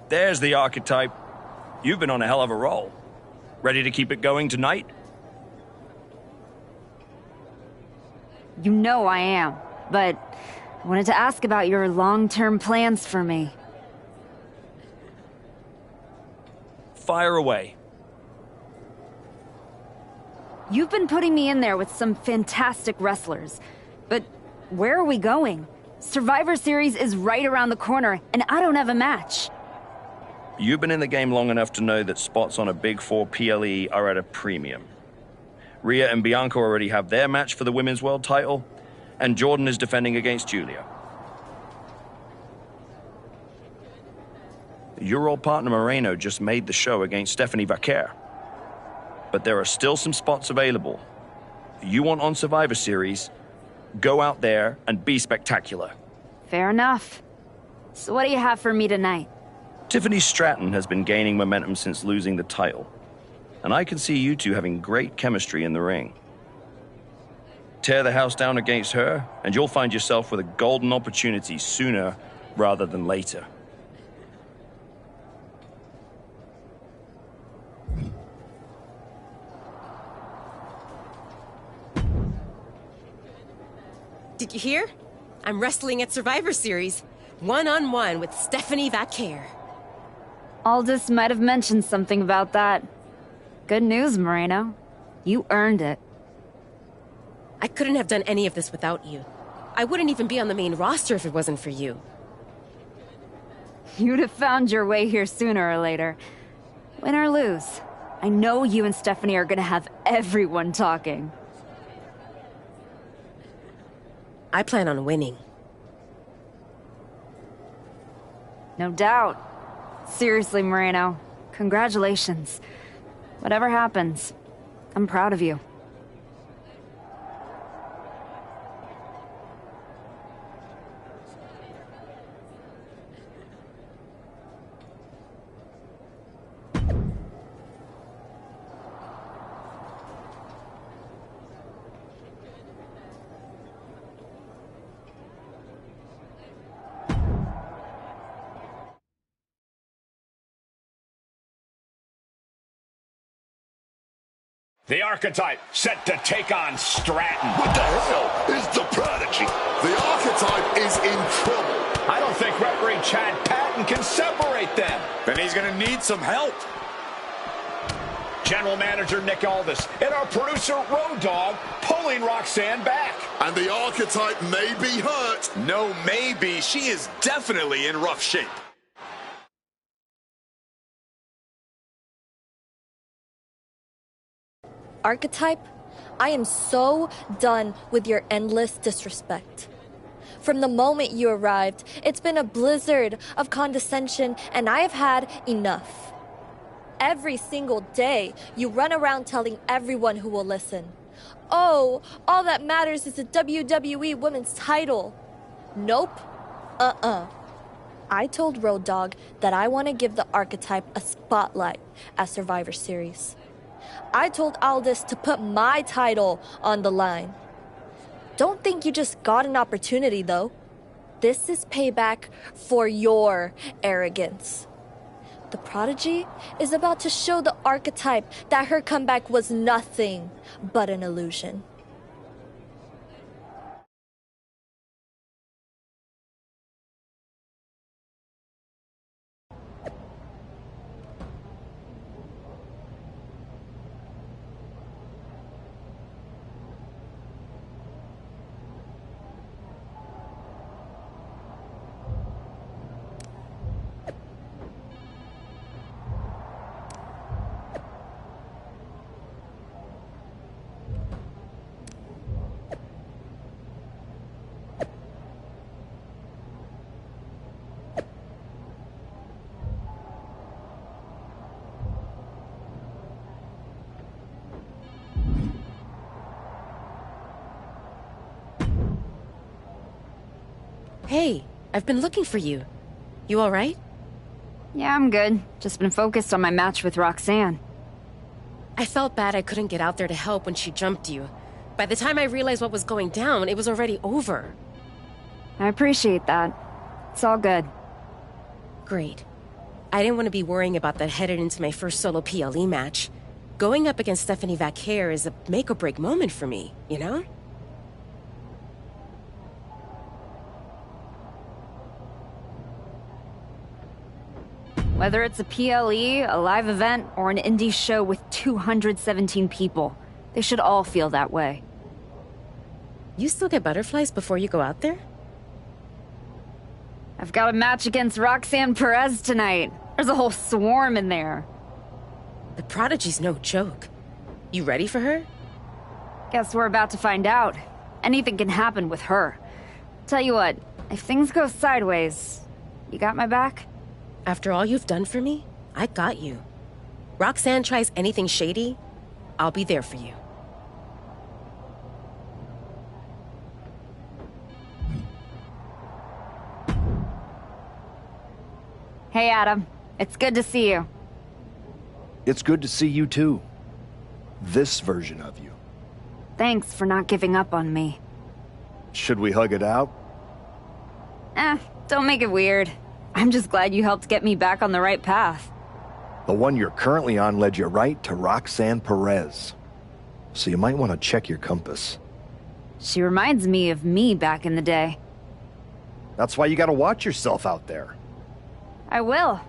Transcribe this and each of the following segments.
There's the archetype. You've been on a hell of a roll. Ready to keep it going tonight? You know I am, but I wanted to ask about your long-term plans for me. Fire away. You've been putting me in there with some fantastic wrestlers, but where are we going? Survivor Series is right around the corner, and I don't have a match. You've been in the game long enough to know that spots on a Big Four PLE are at a premium. Rhea and Bianca already have their match for the Women's World title, and Jordan is defending against Julia. Your old partner Moreno just made the show against Stephanie Vaquer. But there are still some spots available. You want on Survivor Series, go out there and be spectacular. Fair enough. So what do you have for me tonight? Tiffany Stratton has been gaining momentum since losing the title, and I can see you two having great chemistry in the ring. Tear the house down against her, and you'll find yourself with a golden opportunity sooner rather than later. Did you hear? I'm wrestling at Survivor Series, one-on-one with Stephanie Vaquer. Aldous might have mentioned something about that. Good news, Moreno. You earned it. I couldn't have done any of this without you. I wouldn't even be on the main roster if it wasn't for you. You'd have found your way here sooner or later. Win or lose, I know you and Stephanie are gonna have everyone talking. I plan on winning. No doubt. Seriously, Moreno, congratulations. Whatever happens, I'm proud of you. The archetype set to take on Stratton. What the hell is the prodigy? The archetype is in trouble. I don't think referee Chad Patton can separate them. Then he's going to need some help. General Manager Nick Aldis and our producer Road Dogg pulling Roxanne back. And the archetype may be hurt. No, maybe. She is definitely in rough shape. Archetype, I am so done with your endless disrespect. From the moment you arrived, it's been a blizzard of condescension, and I have had enough. Every single day, you run around telling everyone who will listen, "Oh, all that matters is the WWE Women's title." Nope. I told Road Dogg that I want to give the archetype a spotlight at Survivor Series. I told Aldis to put my title on the line. Don't think you just got an opportunity, though. This is payback for your arrogance. The prodigy is about to show the archetype that her comeback was nothing but an illusion. Hey, I've been looking for you. You all right? Yeah, I'm good. Just been focused on my match with Roxanne. I felt bad I couldn't get out there to help when she jumped you. By the time I realized what was going down, it was already over. I appreciate that. It's all good. Great. I didn't want to be worrying about that headed into my first solo PLE match. Going up against Stephanie Vaquer is a make-or-break moment for me, you know? Whether it's a PLE, a live event, or an indie show with 217 people, they should all feel that way. You still get butterflies before you go out there? I've got a match against Roxanne Perez tonight. There's a whole swarm in there. The Prodigy's no joke. You ready for her? Guess we're about to find out. Anything can happen with her. Tell you what, if things go sideways, you got my back? After all you've done for me, I got you. Roxanne tries anything shady, I'll be there for you. Hey, Adam. It's good to see you. It's good to see you too. This version of you. Thanks for not giving up on me. Should we hug it out? Don't make it weird. I'm just glad you helped get me back on the right path. The one you're currently on led you right to Roxanne Perez. So you might want to check your compass. She reminds me of me back in the day. That's why you gotta watch yourself out there. I will.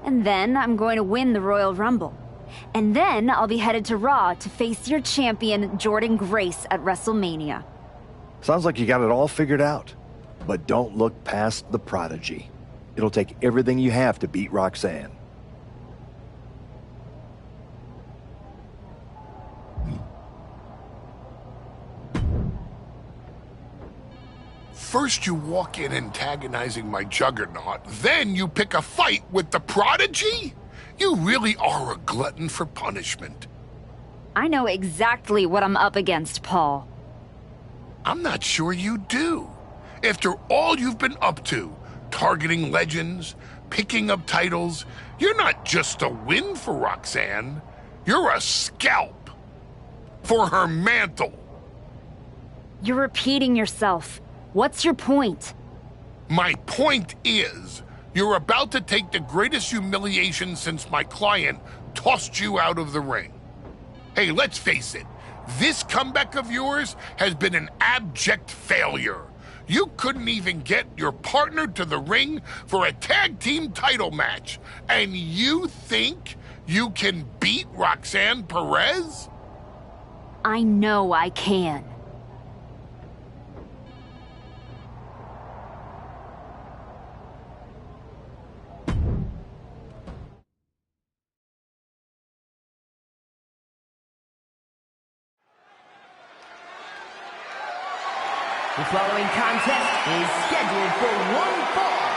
And then I'm going to win the Royal Rumble. And then I'll be headed to Raw to face your champion, Jordan Grace, at WrestleMania. Sounds like you got it all figured out. But don't look past the Prodigy. It'll take everything you have to beat Roxanne. First you walk in antagonizing my juggernaut, then you pick a fight with the Prodigy? You really are a glutton for punishment. I know exactly what I'm up against, Paul. I'm not sure you do. After all you've been up to, targeting legends, picking up titles, you're not just a win for Roxanne. You're a scalp for her mantle. You're repeating yourself. What's your point? My point is, you're about to take the greatest humiliation since my client tossed you out of the ring. Hey, let's face it, this comeback of yours has been an abject failure. You couldn't even get your partner to the ring for a tag team title match, and you think you can beat Roxanne Perez? I know I can. The following contest is scheduled for one fall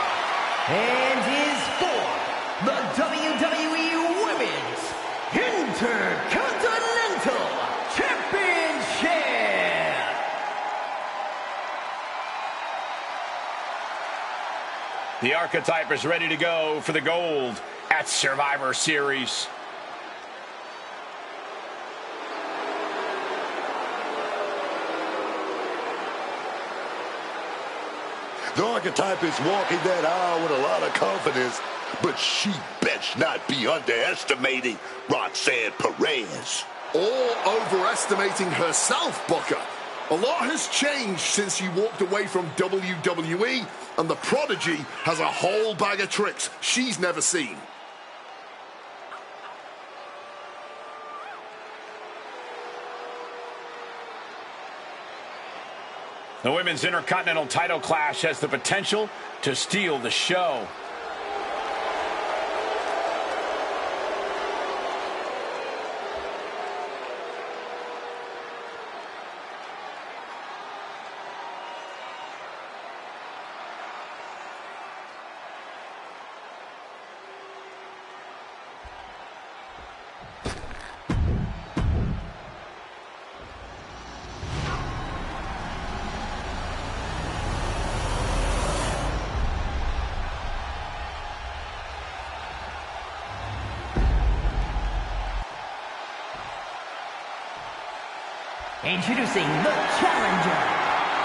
and is for the WWE Women's Intercontinental Championship. The archetype is ready to go for the gold at Survivor Series. The archetype is walking that aisle with a lot of confidence, but she best not be underestimating Roxanne Perez. Or overestimating herself, Booker. A lot has changed since she walked away from WWE, and the Prodigy has a whole bag of tricks she's never seen. The Women's Intercontinental title clash has the potential to steal the show. Introducing the challenger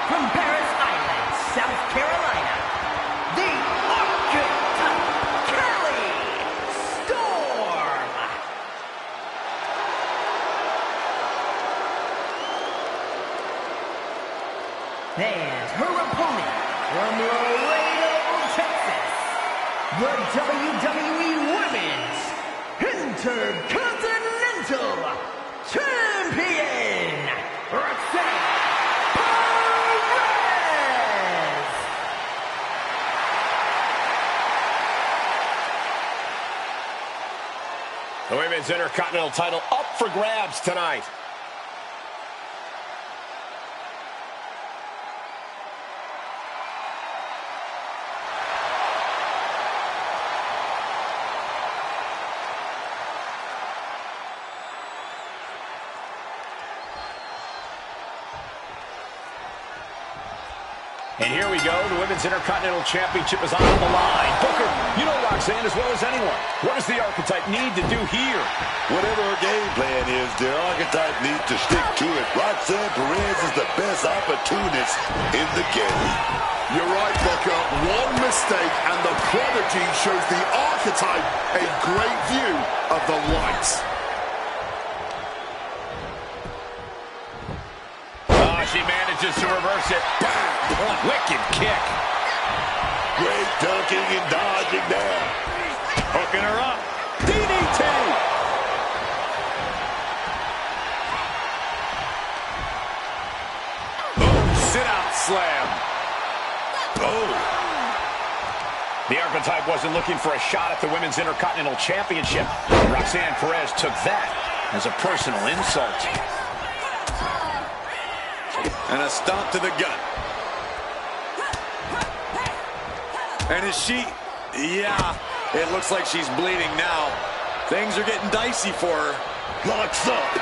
from Paris Island, South Carolina, the Archetype, Kelly Storm. And her opponent from Laredo, Texas, the WWE Women's Intercontinental Champion, Roxanne Perez. The Women's Intercontinental title up for grabs tonight. And here we go. The Women's Intercontinental Championship is on the line. Booker, you know Roxanne as well as anyone. What does the Archetype need to do here? Whatever her game plan is, the Archetype needs to stick to it. Roxanne Perez is the best opportunist in the game. You're right, Booker. One mistake and the Prodigy shows the Archetype a great view of the lights. She manages to reverse it. Bam! Wicked kick. Great ducking and dodging there. Hooking her up. DDT. Boom, sit-out slam. Oh. The Archetype wasn't looking for a shot at the Women's Intercontinental Championship. Roxanne Perez took that as a personal insult. And a stomp to the gut. And is she... Yeah, it looks like she's bleeding now. Things are getting dicey for her. Locks up.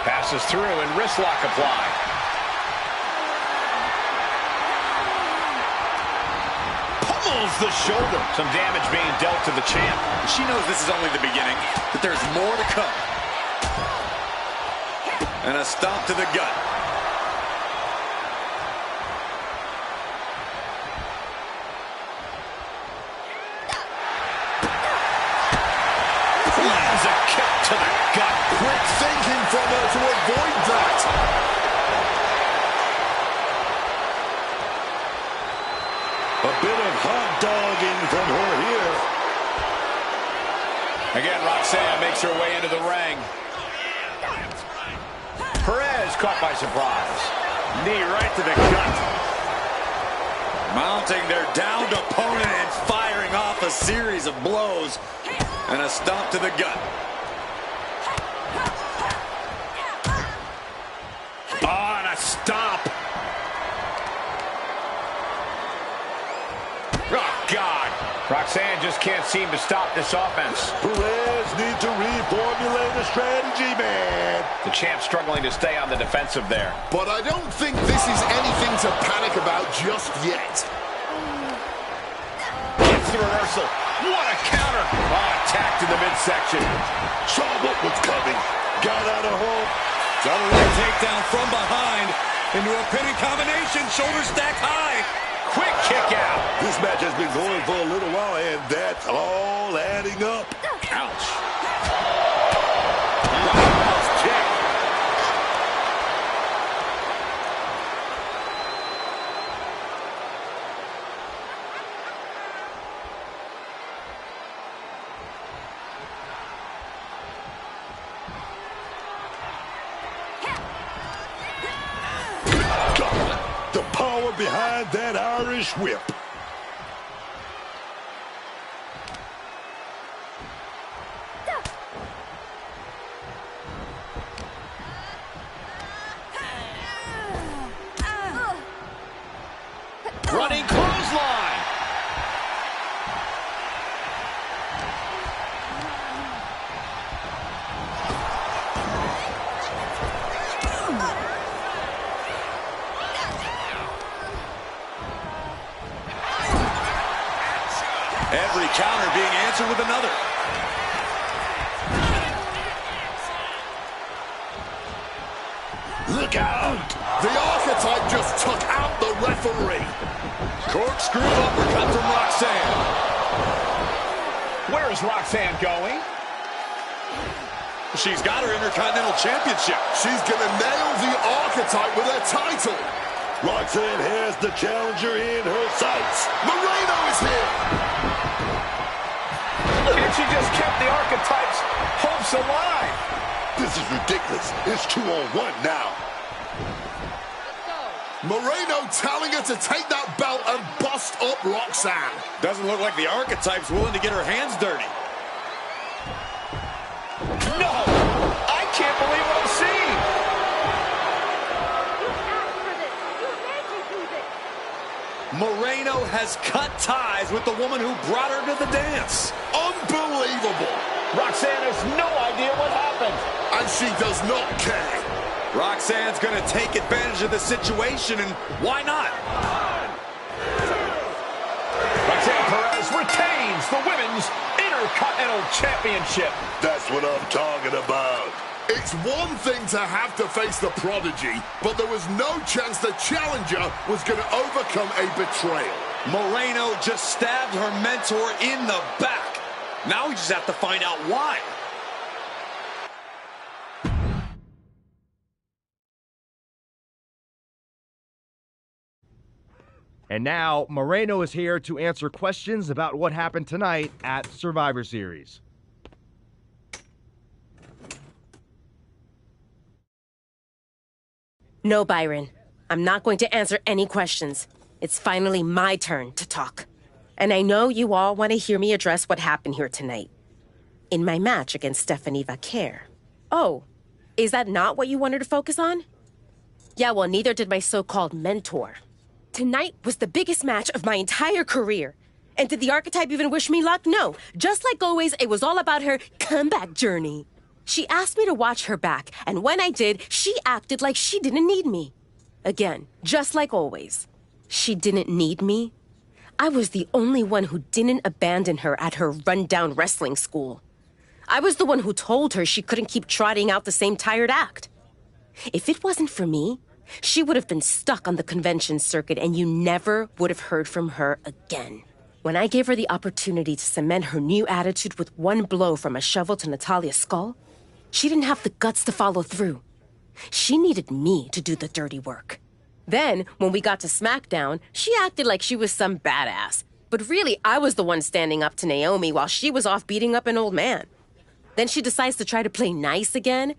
Passes through and wrist lock applied. Pummels the shoulder. Some damage being dealt to the champ. She knows this is only the beginning, that there's more to come. And a stomp to the gut. Lands a kick to the gut. Quick thinking from her to avoid that. A bit of hot dogging from her here. Again, Roxanne makes her way into the ring. Perez caught by surprise. Knee right to the gut. Mounting their downed opponent and firing off a series of blows. And a stomp to the gut. Oh, and a stomp. Oh, God. Roxanne just can't seem to stop this offense. Perez needs to reformulate a strategy, man. The champ struggling to stay on the defensive there. But I don't think this is anything to panic about just yet. Gets the reversal. What a counter. Oh, attacked in the midsection. Saw what was coming. Got out of home. Got a little takedown from behind. Into a pinning combination. Shoulders stacked high. Quick kick out. This match has been going for a little while, and that's all adding up. Ouch. Roundhouse kick. The power behind that Irish whip. Running clothesline. Every counter being answered with another. Look out! The Archetype just took out the referee. Corkscrew uppercut from Roxanne. Where is Roxanne going? She's got her Intercontinental Championship. She's gonna nail the Archetype with her title. Roxanne has the challenger in her sights. Moreno is here. And she just kept the Archetype's hopes alive. This is ridiculous. It's 2-on-1 now. Moreno telling her to take that belt and bust up Roxanne. Doesn't look like the Archetype's willing to get her hands dirty. No! I can't believe what I'm seeing! Moreno has cut ties with the woman who brought her to the dance. Unbelievable. Roxanne has no idea what happened. And she does not care. Roxanne's going to take advantage of the situation, and why not? Roxanne Perez retains the Women's Intercontinental Championship. That's what I'm talking about. It's one thing to have to face the Prodigy, but there was no chance the challenger was going to overcome a betrayal. Moreno just stabbed her mentor in the back. Now we just have to find out why. And now, Moreno is here to answer questions about what happened tonight at Survivor Series. No, Byron. I'm not going to answer any questions. It's finally my turn to talk. And I know you all want to hear me address what happened here tonight. In my match against Stephanie Vaquer. Oh, is that not what you wanted to focus on? Yeah, well, neither did my so-called mentor. Tonight was the biggest match of my entire career. And did the Archetype even wish me luck? No. Just like always, it was all about her comeback journey. She asked me to watch her back, and when I did, she acted like she didn't need me. Again, just like always. She didn't need me. I was the only one who didn't abandon her at her rundown wrestling school. I was the one who told her she couldn't keep trotting out the same tired act. If it wasn't for me, she would have been stuck on the convention circuit and you never would have heard from her again. When I gave her the opportunity to cement her new attitude with one blow from a shovel to Natalia's skull, she didn't have the guts to follow through. She needed me to do the dirty work. Then, when we got to SmackDown, she acted like she was some badass. But really, I was the one standing up to Naomi while she was off beating up an old man. Then she decides to try to play nice again.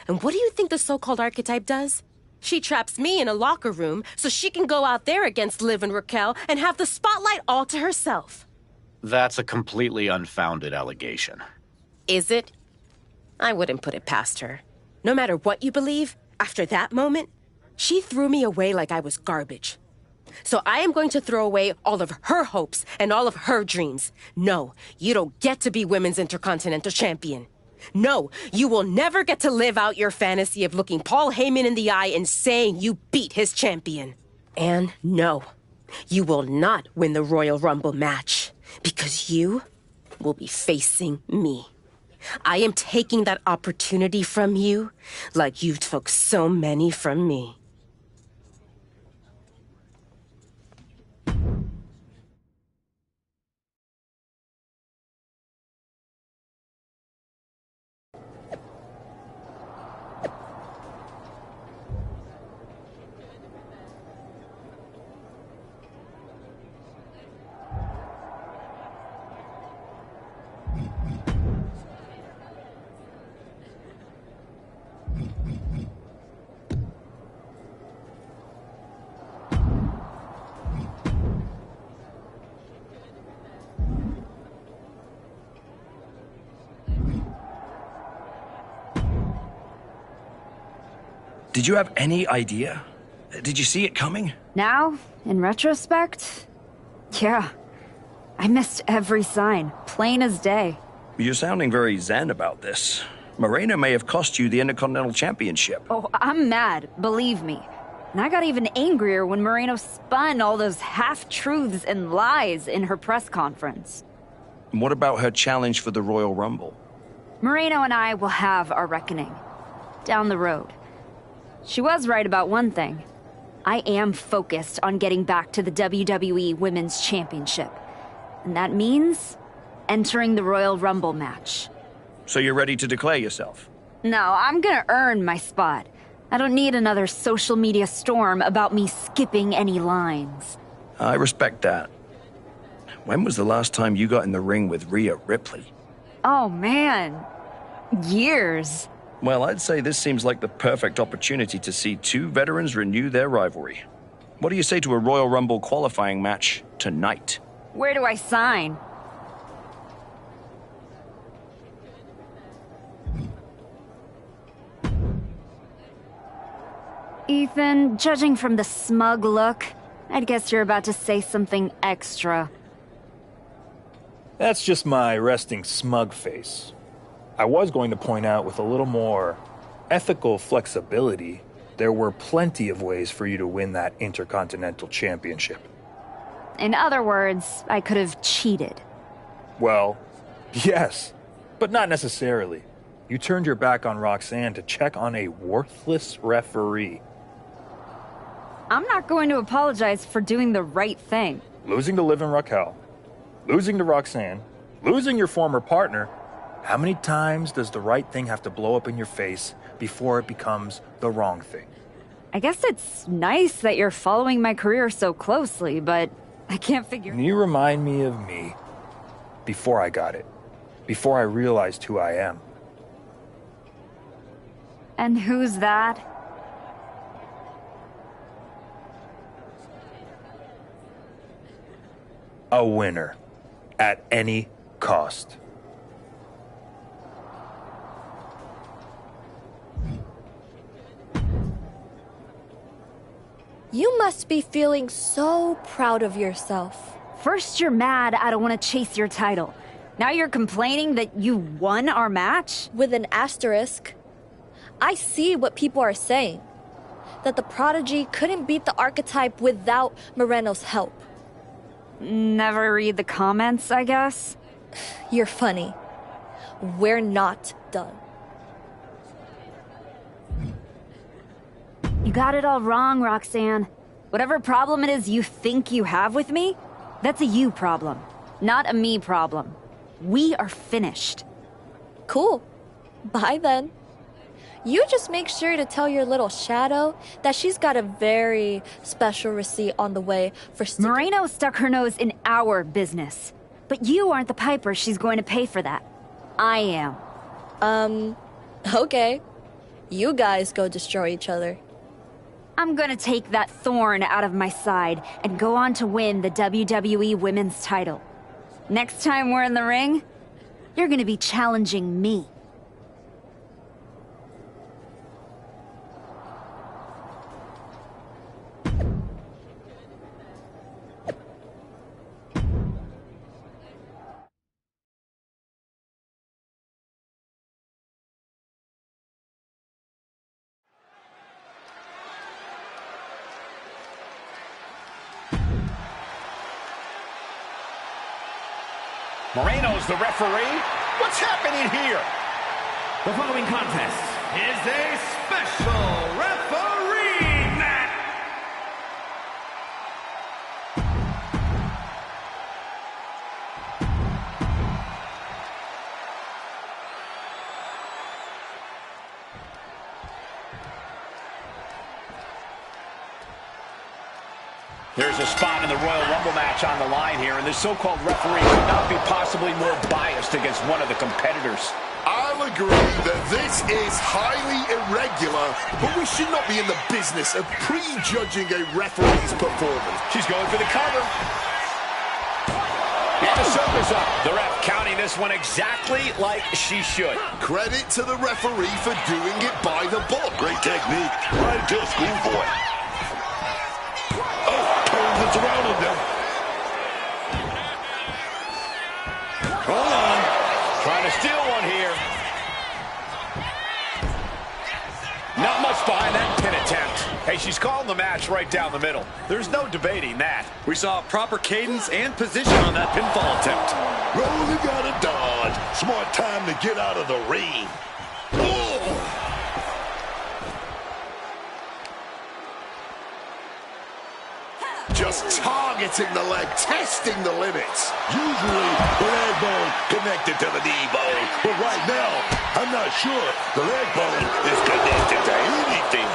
And what do you think the so-called Archetype does? She traps me in a locker room so she can go out there against Liv and Raquel and have the spotlight all to herself. That's a completely unfounded allegation. Is it? I wouldn't put it past her. No matter what you believe, after that moment, she threw me away like I was garbage. So I am going to throw away all of her hopes and all of her dreams. No, you don't get to be Women's Intercontinental Champion. No, you will never get to live out your fantasy of looking Paul Heyman in the eye and saying you beat his champion. And no, you will not win the Royal Rumble match because you will be facing me. I am taking that opportunity from you like you took so many from me. Did you have any idea? Did you see it coming? Now, in retrospect, yeah. I missed every sign, plain as day. You're sounding very zen about this. Moreno may have cost you the Intercontinental Championship. Oh, I'm mad, believe me. And I got even angrier when Moreno spun all those half-truths and lies in her press conference. And what about her challenge for the Royal Rumble? Moreno and I will have our reckoning. Down the road. She was right about one thing. I am focused on getting back to the WWE Women's Championship. And that means entering the Royal Rumble match. So you're ready to declare yourself? No, I'm gonna earn my spot. I don't need another social media storm about me skipping any lines. I respect that. When was the last time you got in the ring with Rhea Ripley? Oh, man. Years. Well, I'd say this seems like the perfect opportunity to see two veterans renew their rivalry. What do you say to a Royal Rumble qualifying match tonight? Where do I sign? Ethan, judging from the smug look, I'd guess you're about to say something extra. That's just my resting smug face. I was going to point out with a little more ethical flexibility, there were plenty of ways for you to win that Intercontinental Championship. In other words, I could have cheated. Well, yes, but not necessarily. You turned your back on Roxanne to check on a worthless referee. I'm not going to apologize for doing the right thing. Losing to Liv and Raquel, losing to Roxanne, losing your former partner. How many times does the right thing have to blow up in your face before it becomes the wrong thing? I guess it's nice that you're following my career so closely, but I can't figure... You remind me of me before I got it, before I realized who I am. And who's that? A winner. At any cost. You must be feeling so proud of yourself. First you're mad I don't want to chase your title. Now you're complaining that you won our match? With an asterisk. I see what people are saying. That the Prodigy couldn't beat the Archetype without Moreno's help. Never read the comments, I guess? You're funny. We're not done. You got it all wrong, Roxanne. Whatever problem it is you think you have with me, that's a you problem, not a me problem. We are finished. Cool. Bye then. You just make sure to tell your little shadow that she's got a very special receipt on the way for... Moreno stuck her nose in our business. But you aren't the piper she's going to pay for that. I am. Okay. You guys go destroy each other. I'm gonna take that thorn out of my side and go on to win the WWE Women's title. Next time we're in the ring, you're gonna be challenging me. Moreno's the referee. What's happening here? The following contest is a special referee match. There's a spot in the Royal Rumble match on the line here, and the so-called referee could not be possibly more biased against one of the competitors. I'll agree that this is highly irregular, but we should not be in the business of prejudging a referee's performance. She's going for the cover. And the circle's up. The ref counting this one exactly like she should. Credit to the referee for doing it by the book. Great technique. Right to a schoolboy. It's around him then. Hold on. Trying to steal one here. Not much behind that pin attempt. Hey, she's calling the match right down the middle. There's no debating that. We saw proper cadence and position on that pinfall attempt. Rolling out of dodge. Smart time to get out of the ring. Oh. Just targeting the leg, testing the limits. Usually, the leg bone connected to the knee bone. But right now, I'm not sure the leg bone is connected to anything.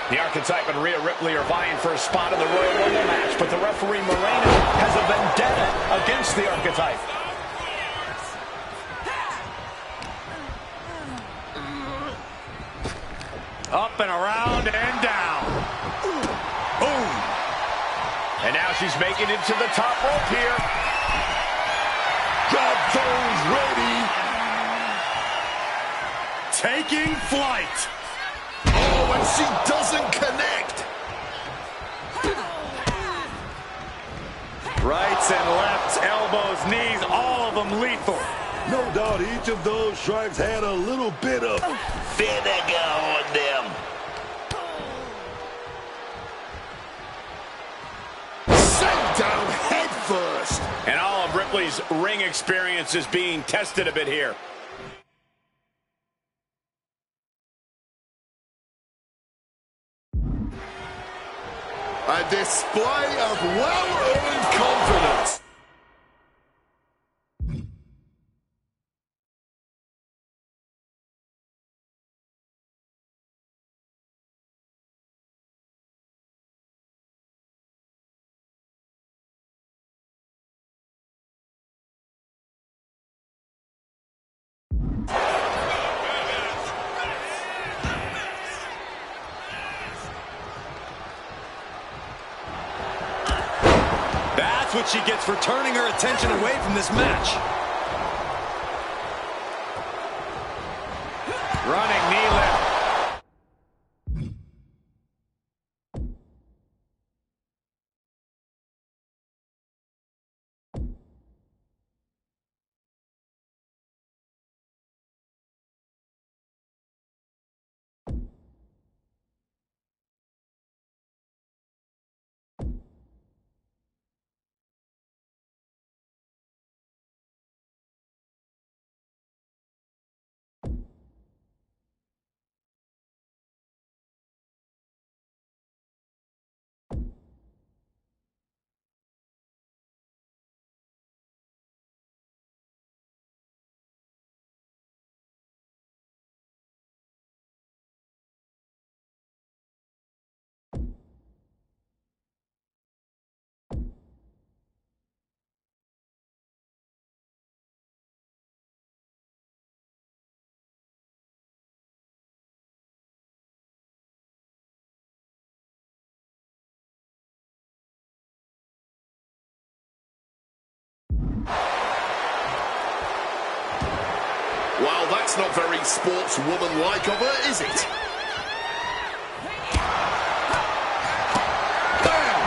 The Archetype and Rhea Ripley are vying for a spot in the Royal Rumble match, but the referee Moreno has a vendetta against the Archetype. Up and around and down. Boom. And now she's making it to the top rope here. Drop zones ready. Taking flight. Oh, and she doesn't connect. Rights and lefts, elbows, knees, all of them lethal. No doubt each of those strikes had a little bit of vinegar on them. Sent down head first. And all of Ripley's ring experience is being tested a bit here. A display of well-earned confidence. That's what she gets for turning her attention away from this match. Running knee lift. Well, that's not very sportswoman-like of her, is it? Bam!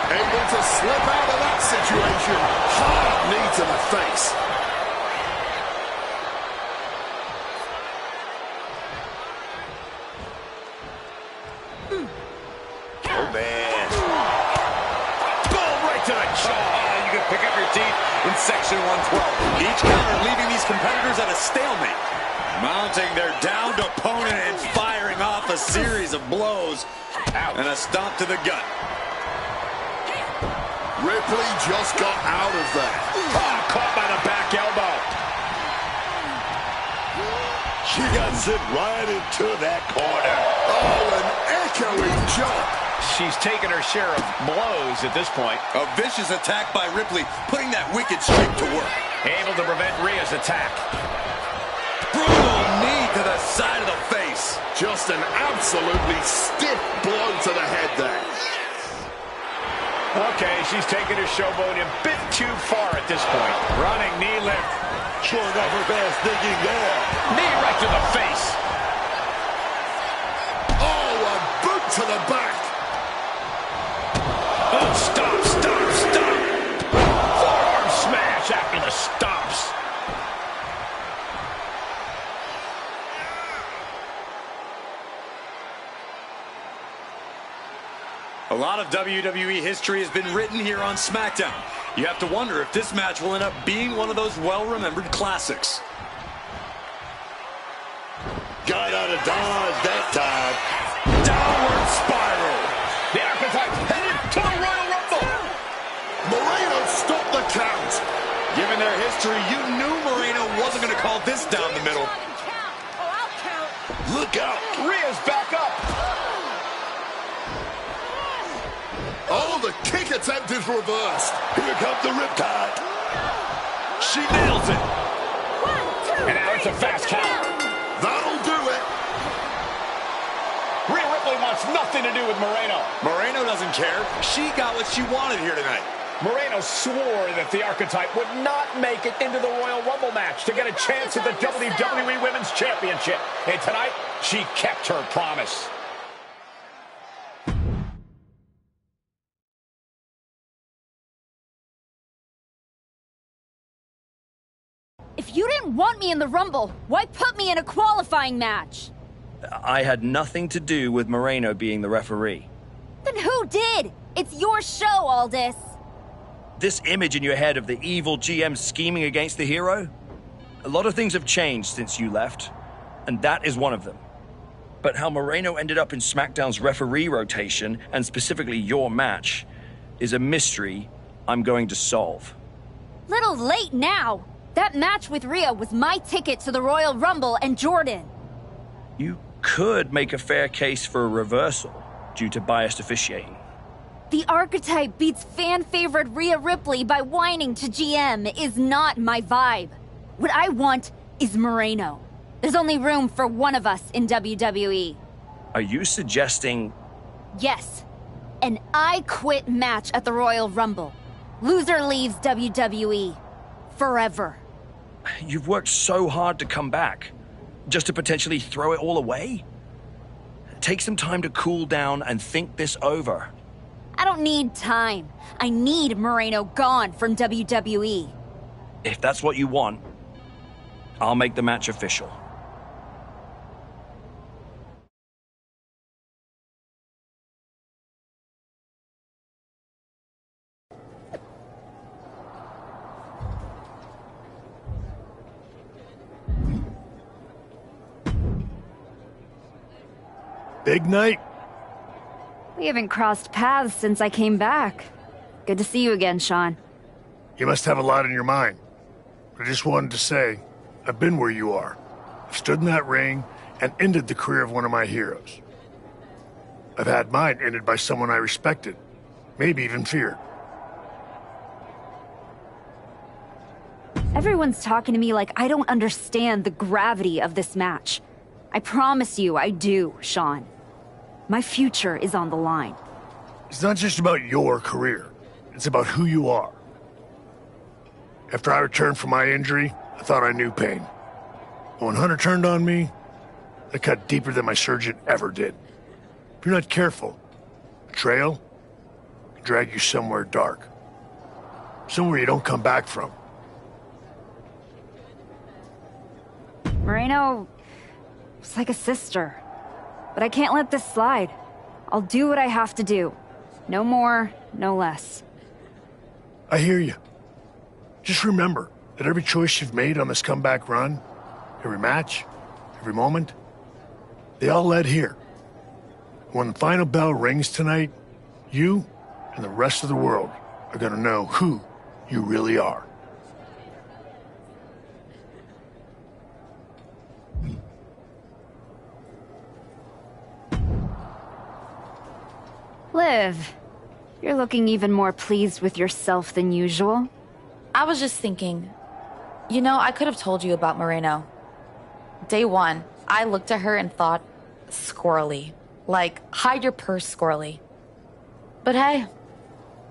Able to slip out of that situation. Hard knee to the face. Oh, man. Boom, right to the jaw. You can pick up your teeth in section 112. Each counter leaving these competitors at a stalemate. Mounting their downed opponent and firing off a series of blows. And a stomp to the gut. Ripley just got out of that. Oh, caught by the back elbow. She got sent right into that corner. Oh, an echoing jump. She's taken her share of blows at this point. A vicious attack by Ripley, putting that wicked streak to work. Able to prevent Rhea's attack. Brutal knee to the side of the face. Just an absolutely stiff blow to the head there. Okay, she's taken her showboat a bit too far at this point. Running knee lift. Showing off her fast thinking there. Knee right to the face. Oh, a boot to the back. Oh, stop, stop, stop. Forearm smash after the stomps. A lot of WWE history has been written here on SmackDown. You have to wonder if this match will end up being one of those well-remembered classics. Got out of dodge that time. Downward spiral. The Archetype given their history, you knew Moreno wasn't going to call this down the middle. Look out. Rhea's back up. Oh, the kick attempt is reversed. Here comes the riptide. She nails it. And now it's a fast count. That'll do it. Rhea Ripley wants nothing to do with Moreno. Moreno doesn't care. She got what she wanted here tonight. Moreno swore that the Archetype would not make it into the Royal Rumble match to get a chance at the WWE Women's Championship. And tonight, she kept her promise. If you didn't want me in the Rumble, why put me in a qualifying match? I had nothing to do with Moreno being the referee. Then who did? It's your show, Aldis. This image in your head of the evil GM scheming against the hero? A lot of things have changed since you left, and that is one of them. But how Moreno ended up in SmackDown's referee rotation, and specifically your match, is a mystery I'm going to solve. Little late now. That match with Rhea was my ticket to the Royal Rumble and Jordan. You could make a fair case for a reversal due to biased officiating. The Archetype beats fan-favorite Rhea Ripley by whining to GM is not my vibe. What I want is Moreno. There's only room for one of us in WWE. Are you suggesting... Yes. An I Quit match at the Royal Rumble. Loser leaves WWE. Forever. You've worked so hard to come back, just to potentially throw it all away? Take some time to cool down and think this over. I don't need time. I need Moreno gone from WWE. If that's what you want, I'll make the match official. Big night. We haven't crossed paths since I came back. Good to see you again, Sean. You must have a lot in your mind. I just wanted to say, I've been where you are. I've stood in that ring and ended the career of one of my heroes. I've had mine ended by someone I respected, maybe even feared. Everyone's talking to me like I don't understand the gravity of this match. I promise you I do, Sean. My future is on the line. It's not just about your career. It's about who you are. After I returned from my injury, I thought I knew pain. But when Hunter turned on me, it cut deeper than my surgeon ever did. If you're not careful, betrayal can drag you somewhere dark. Somewhere you don't come back from. Moreno was like a sister. But I can't let this slide. I'll do what I have to do. No more, no less. I hear you. Just remember that every choice you've made on this comeback run, every match, every moment, they all led here. When the final bell rings tonight, you and the rest of the world are gonna know who you really are. Liv, you're looking even more pleased with yourself than usual. I was just thinking, you know, I could have told you about Moreno. Day one, I looked at her and thought, squirrely. Like, hide your purse, squirrely. But hey,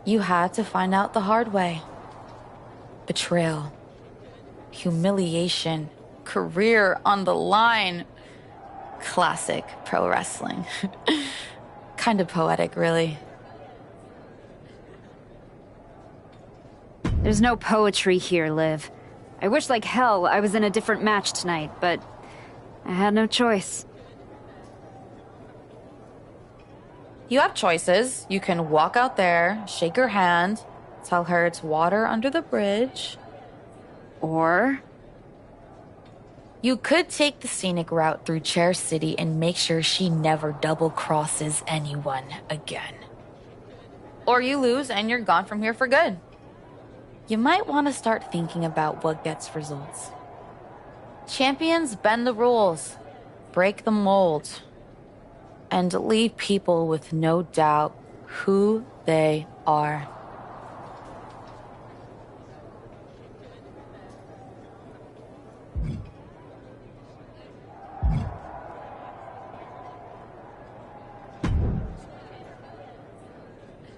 you had to find out the hard way. Betrayal. Humiliation. Career on the line. Classic pro wrestling. Kind of poetic, really. There's no poetry here, Liv. I wish like hell I was in a different match tonight, but I had no choice. You have choices. You can walk out there, shake her hand, tell her it's water under the bridge. Or you could take the scenic route through Chair City and make sure she never double-crosses anyone again. Or you lose and you're gone from here for good. you might want to start thinking about what gets results. Champions bend the rules, break the mold, and leave people with no doubt who they are.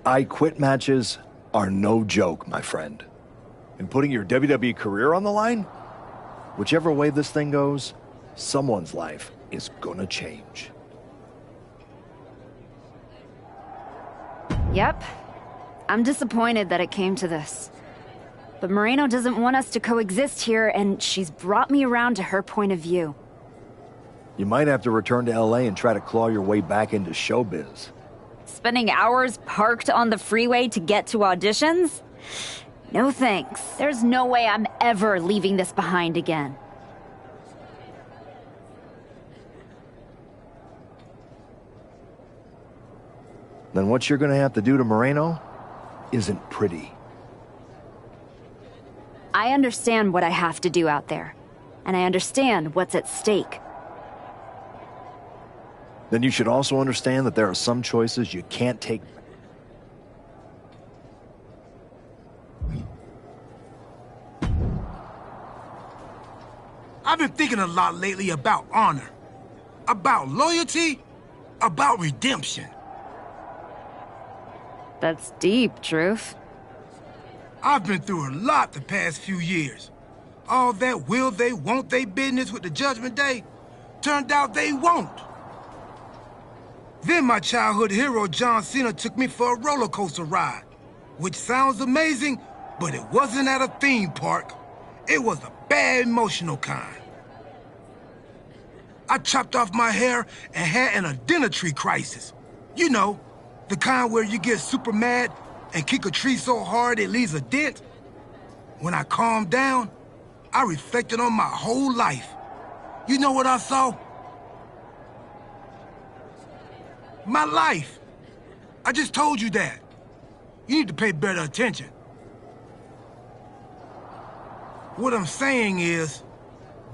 I quit matches are no joke, my friend. And putting your WWE career on the line? Whichever way this thing goes, someone's life is gonna change. Yep. I'm disappointed that it came to this. But Moreno doesn't want us to coexist here, and she's brought me around to her point of view. You might have to return to LA and try to claw your way back into showbiz. Spending hours parked on the freeway to get to auditions? No thanks. There's no way I'm ever leaving this behind again. Then what you're gonna have to do to Moreno isn't pretty. I understand what I have to do out there, and I understand what's at stake. Then you should also understand that there are some choices you can't take. I've been thinking a lot lately about honor, about loyalty, about redemption. That's deep, Truth. I've been through a lot the past few years. All that will they, won't they business with the Judgment Day turned out they won't. Then my childhood hero John Cena took me for a roller coaster ride, which sounds amazing, but it wasn't at a theme park. It was a bad emotional kind. I chopped off my hair and had an identity crisis. You know, the kind where you get super mad and kick a tree so hard it leaves a dent. When I calmed down, I reflected on my whole life. You know what I saw? My life. I just told you that. You need to pay better attention. What I'm saying is,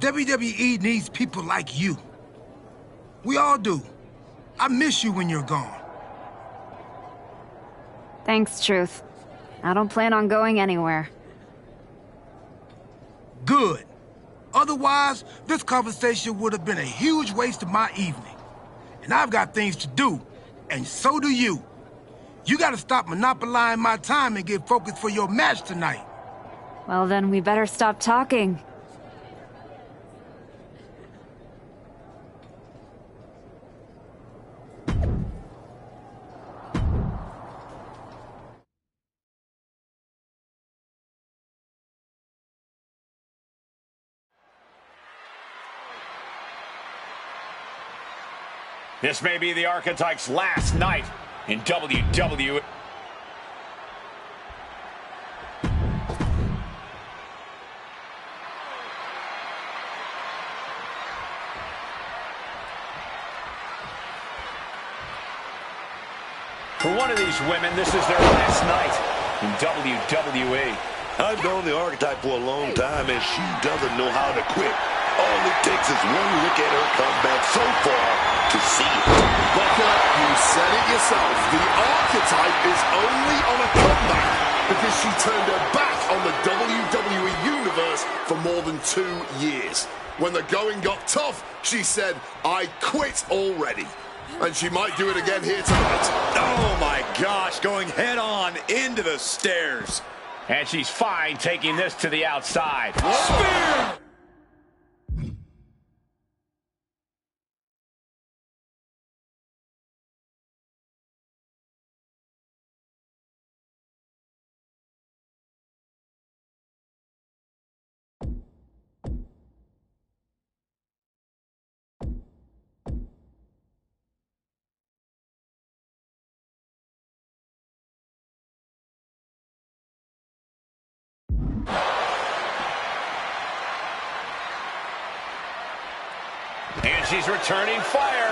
WWE needs people like you. We all do. I miss you when you're gone. Thanks, Truth. I don't plan on going anywhere. Good. Otherwise, this conversation would have been a huge waste of my evening. And I've got things to do, and so do you. You gotta stop monopolizing my time and get focused for your match tonight. Well, then we better stop talking. This may be the Archetype's last night in WWE. For one of these women, this is their last night in WWE. I've known the Archetype for a long time, and she doesn't know how to quit. All it takes is one look at her comeback so far to see it. Booker, you said it yourself. The Archetype is only on a comeback because she turned her back on the WWE Universe for more than 2 years. When the going got tough, she said, I quit already. And she might do it again here tonight. Oh my gosh, going head on into the stairs. And she's fine taking this to the outside. Spear! And she's returning fire.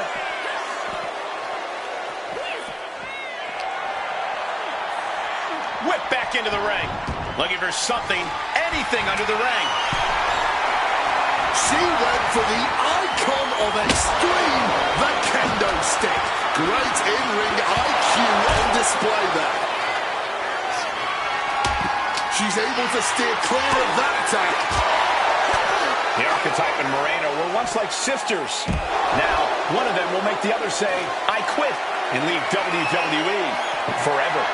Whip back into the ring. Looking for something, anything under the ring. She went for the icon of extreme, the kendo stick. Great in-ring IQ on display there. She's able to steer clear of that attack. The Archetype and Moreno were once like sisters. Now, one of them will make the other say, I quit, and leave WWE forever.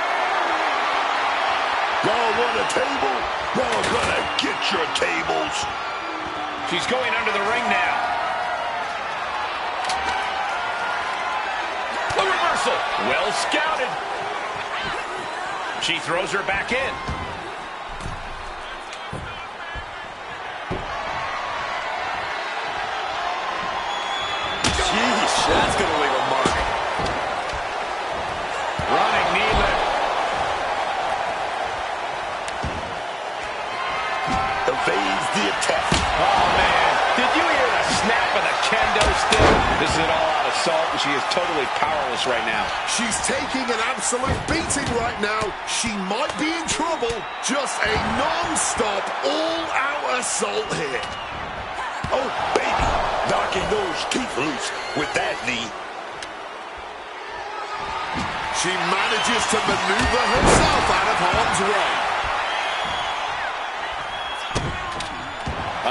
Y'all want a table? Y'all gonna get your tables. She's going under the ring now. A reversal. Well scouted. She throws her back in. Sheesh, that's going to leave a mark. Running knee lift. Evades the attack. Oh, man. Did you hear the snap of the kendo stick? This is an all-out assault, and she is totally powerless right now. She's taking an absolute beating right now. She might be in trouble. Just a non-stop, all-out assault here. Oh, baby. Knocking those teeth loose with that knee. She manages to maneuver herself out of harm's way.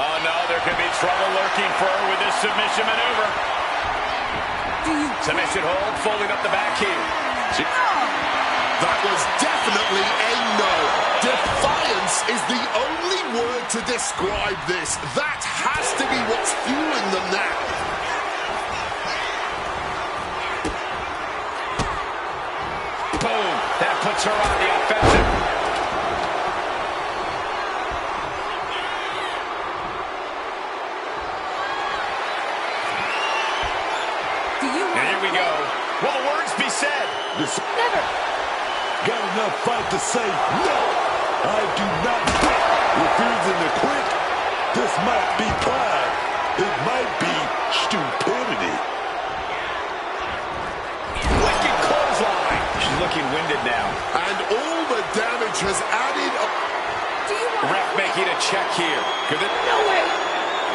Oh, no, there could be trouble lurking for her with this submission maneuver. Submission hold, folding up the back heel. That was definitely a no. Defiance is the only word to describe this. That has to be what's fueling them now. Boom. That puts her on the offensive. And here we go. Will the words be said? Never. Got enough fight to say no. I do not quit. Refusing to quit. This might be pride. It might be stupidity. Wicked clothesline. She's looking winded now. And all the damage has added up. Ref making a check here. Could it? No way.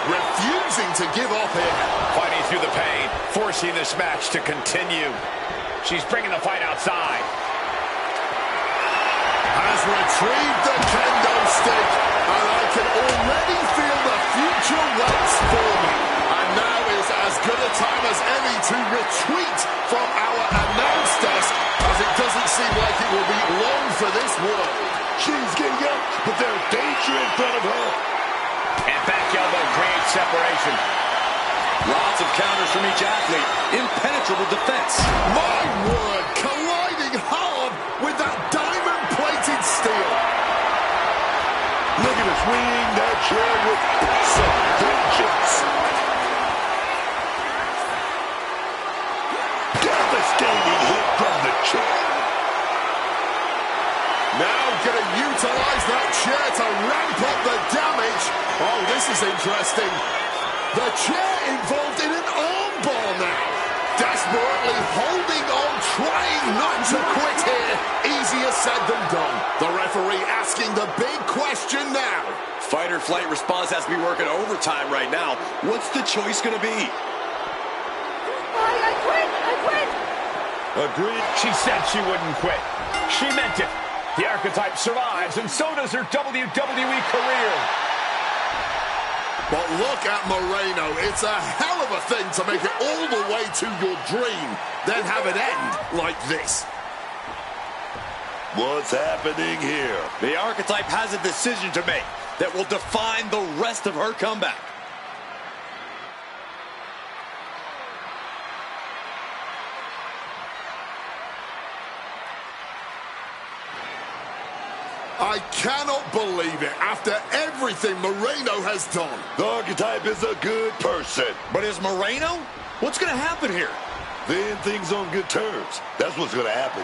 Refusing to give up here. Fighting through the pain, forcing this match to continue. She's bringing the fight outside. Has retrieved the kendo stick, and I can already feel the future waits for me. And now is as good a time as any to retreat from our announce desk, as it doesn't seem like it will be long for this world. She's getting up, but there's danger in front of her. And back elbow creates separation. Lots of counters from each athlete. Impenetrable defense. My word, colliding hard with that diamond-plated steel. Look at us swinging that chair with some vengeance. Devastating hit from the chair. Now gonna utilize that chair to ramp up the damage. Oh, this is interesting. The chair involved in an armbar now. Desperately holding on, trying not to quit here. Easier said than done. The referee asking the big question now. Fight or flight response has to be working overtime right now. What's the choice going to be? I quit! Agreed. She said she wouldn't quit. She meant it. The Archetype survives, and so does her WWE career. But look at Moreno. It's a hell of a thing to make it all the way to your dream, then have it end like this. What's happening here? The Archetype has a decision to make that will define the rest of her comeback. I cannot believe it. After everything Moreno has done. The Archetype is a good person. But is Moreno? What's going to happen here? Then things on good terms. That's what's going to happen.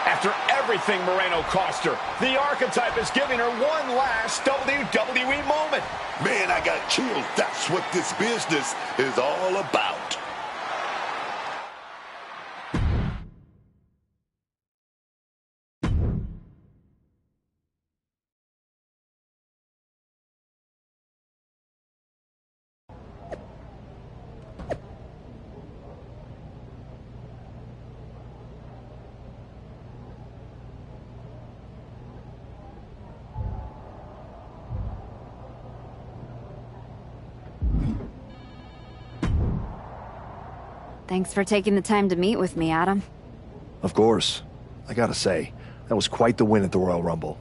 After everything Moreno cost her, the Archetype is giving her one last WWE moment. Man, I got chills. That's what this business is all about. Thanks for taking the time to meet with me, Adam. Of course. I gotta say, that was quite the win at the Royal Rumble.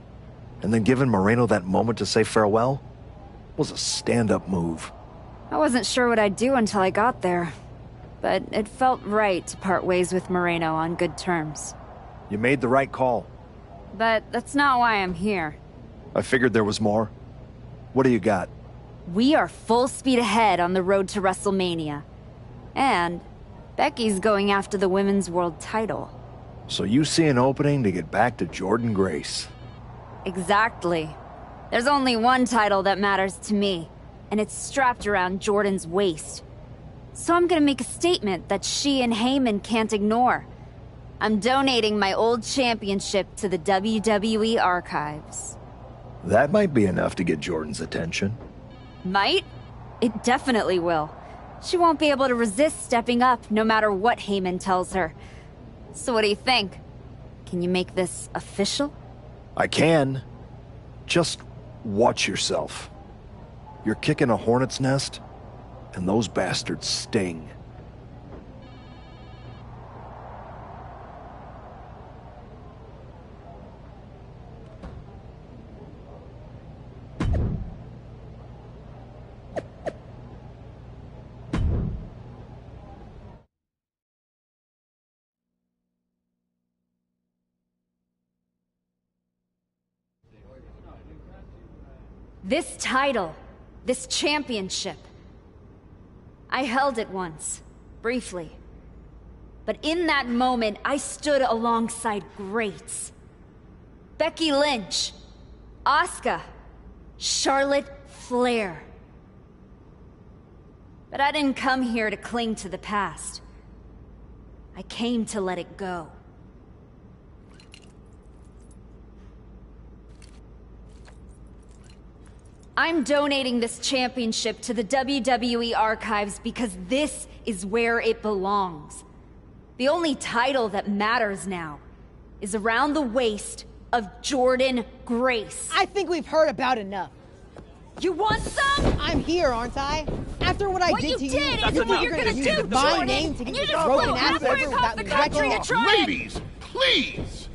And then giving Moreno that moment to say farewell was a stand-up move. I wasn't sure what I'd do until I got there. But it felt right to part ways with Moreno on good terms. You made the right call. But that's not why I'm here. I figured there was more. What do you got? We are full speed ahead on the road to WrestleMania. And Becky's going after the Women's World title. So you see an opening to get back to Jordynne Grace. Exactly. There's only one title that matters to me, and it's strapped around Jordynne's waist. So I'm gonna make a statement that she and Heyman can't ignore. I'm donating my old championship to the WWE archives. That might be enough to get Jordynne's attention. Might? It definitely will. She won't be able to resist stepping up no matter what Heyman tells her. So what do you think? Can you make this official? I can. Just watch yourself. You're kicking a hornet's nest, and those bastards sting. This title, this championship. I held it once, briefly. But in that moment, I stood alongside greats. Becky Lynch, Asuka, Charlotte Flair. But I didn't come here to cling to the past. I came to let it go. I'm donating this championship to the WWE archives because this is where it belongs. The only title that matters now is around the waist of Jordynne Grace. I think we've heard about enough. You want some? I'm here, aren't I? After what I did to you, is what you're gonna do, my name to get you this just broken flew ass halfway over across without the me country wrecking to try and... Ladies, please!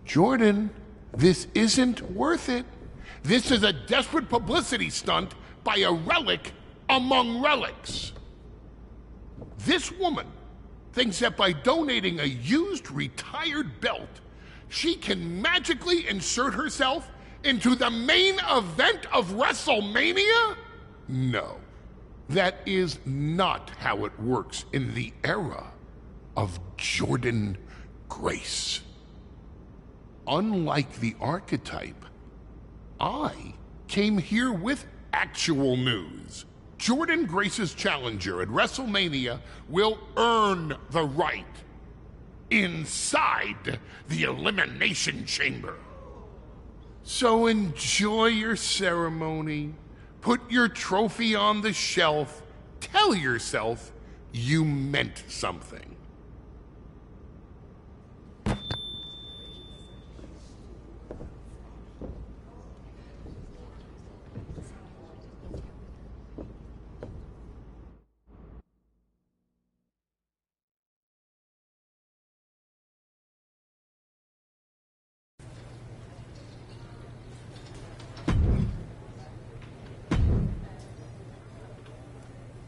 Jordynne, this isn't worth it. This is a desperate publicity stunt by a relic among relics. This woman thinks that by donating a used retired belt, she can magically insert herself into the main event of WrestleMania? No, that is not how it works in the era of Jordynne Grace. Unlike the archetype, I came here with actual news. Jordynne Grace's challenger at WrestleMania will earn the right inside the Elimination Chamber. So enjoy your ceremony, put your trophy on the shelf, tell yourself you meant something.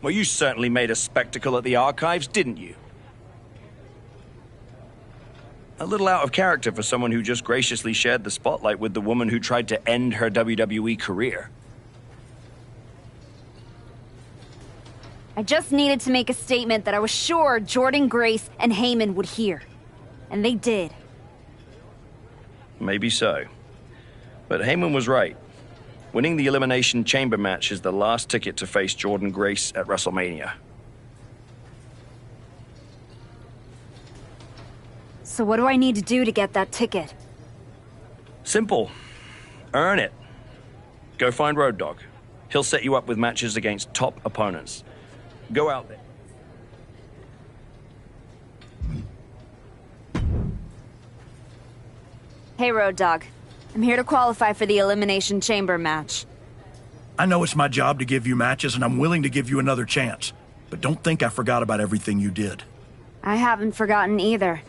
Well, you certainly made a spectacle at the archives, didn't you? A little out of character for someone who just graciously shared the spotlight with the woman who tried to end her WWE career. I just needed to make a statement that I was sure Jordynne Grace and Heyman would hear. And they did. Maybe so. But Heyman was right. Winning the Elimination Chamber match is the last ticket to face Jordynne Grace at WrestleMania. So what do I need to do to get that ticket? Simple. Earn it. Go find Road Dogg. He'll set you up with matches against top opponents. Go out there. Hey, Road Dogg. I'm here to qualify for the Elimination Chamber match. I know it's my job to give you matches, and I'm willing to give you another chance. But don't think I forgot about everything you did. I haven't forgotten either.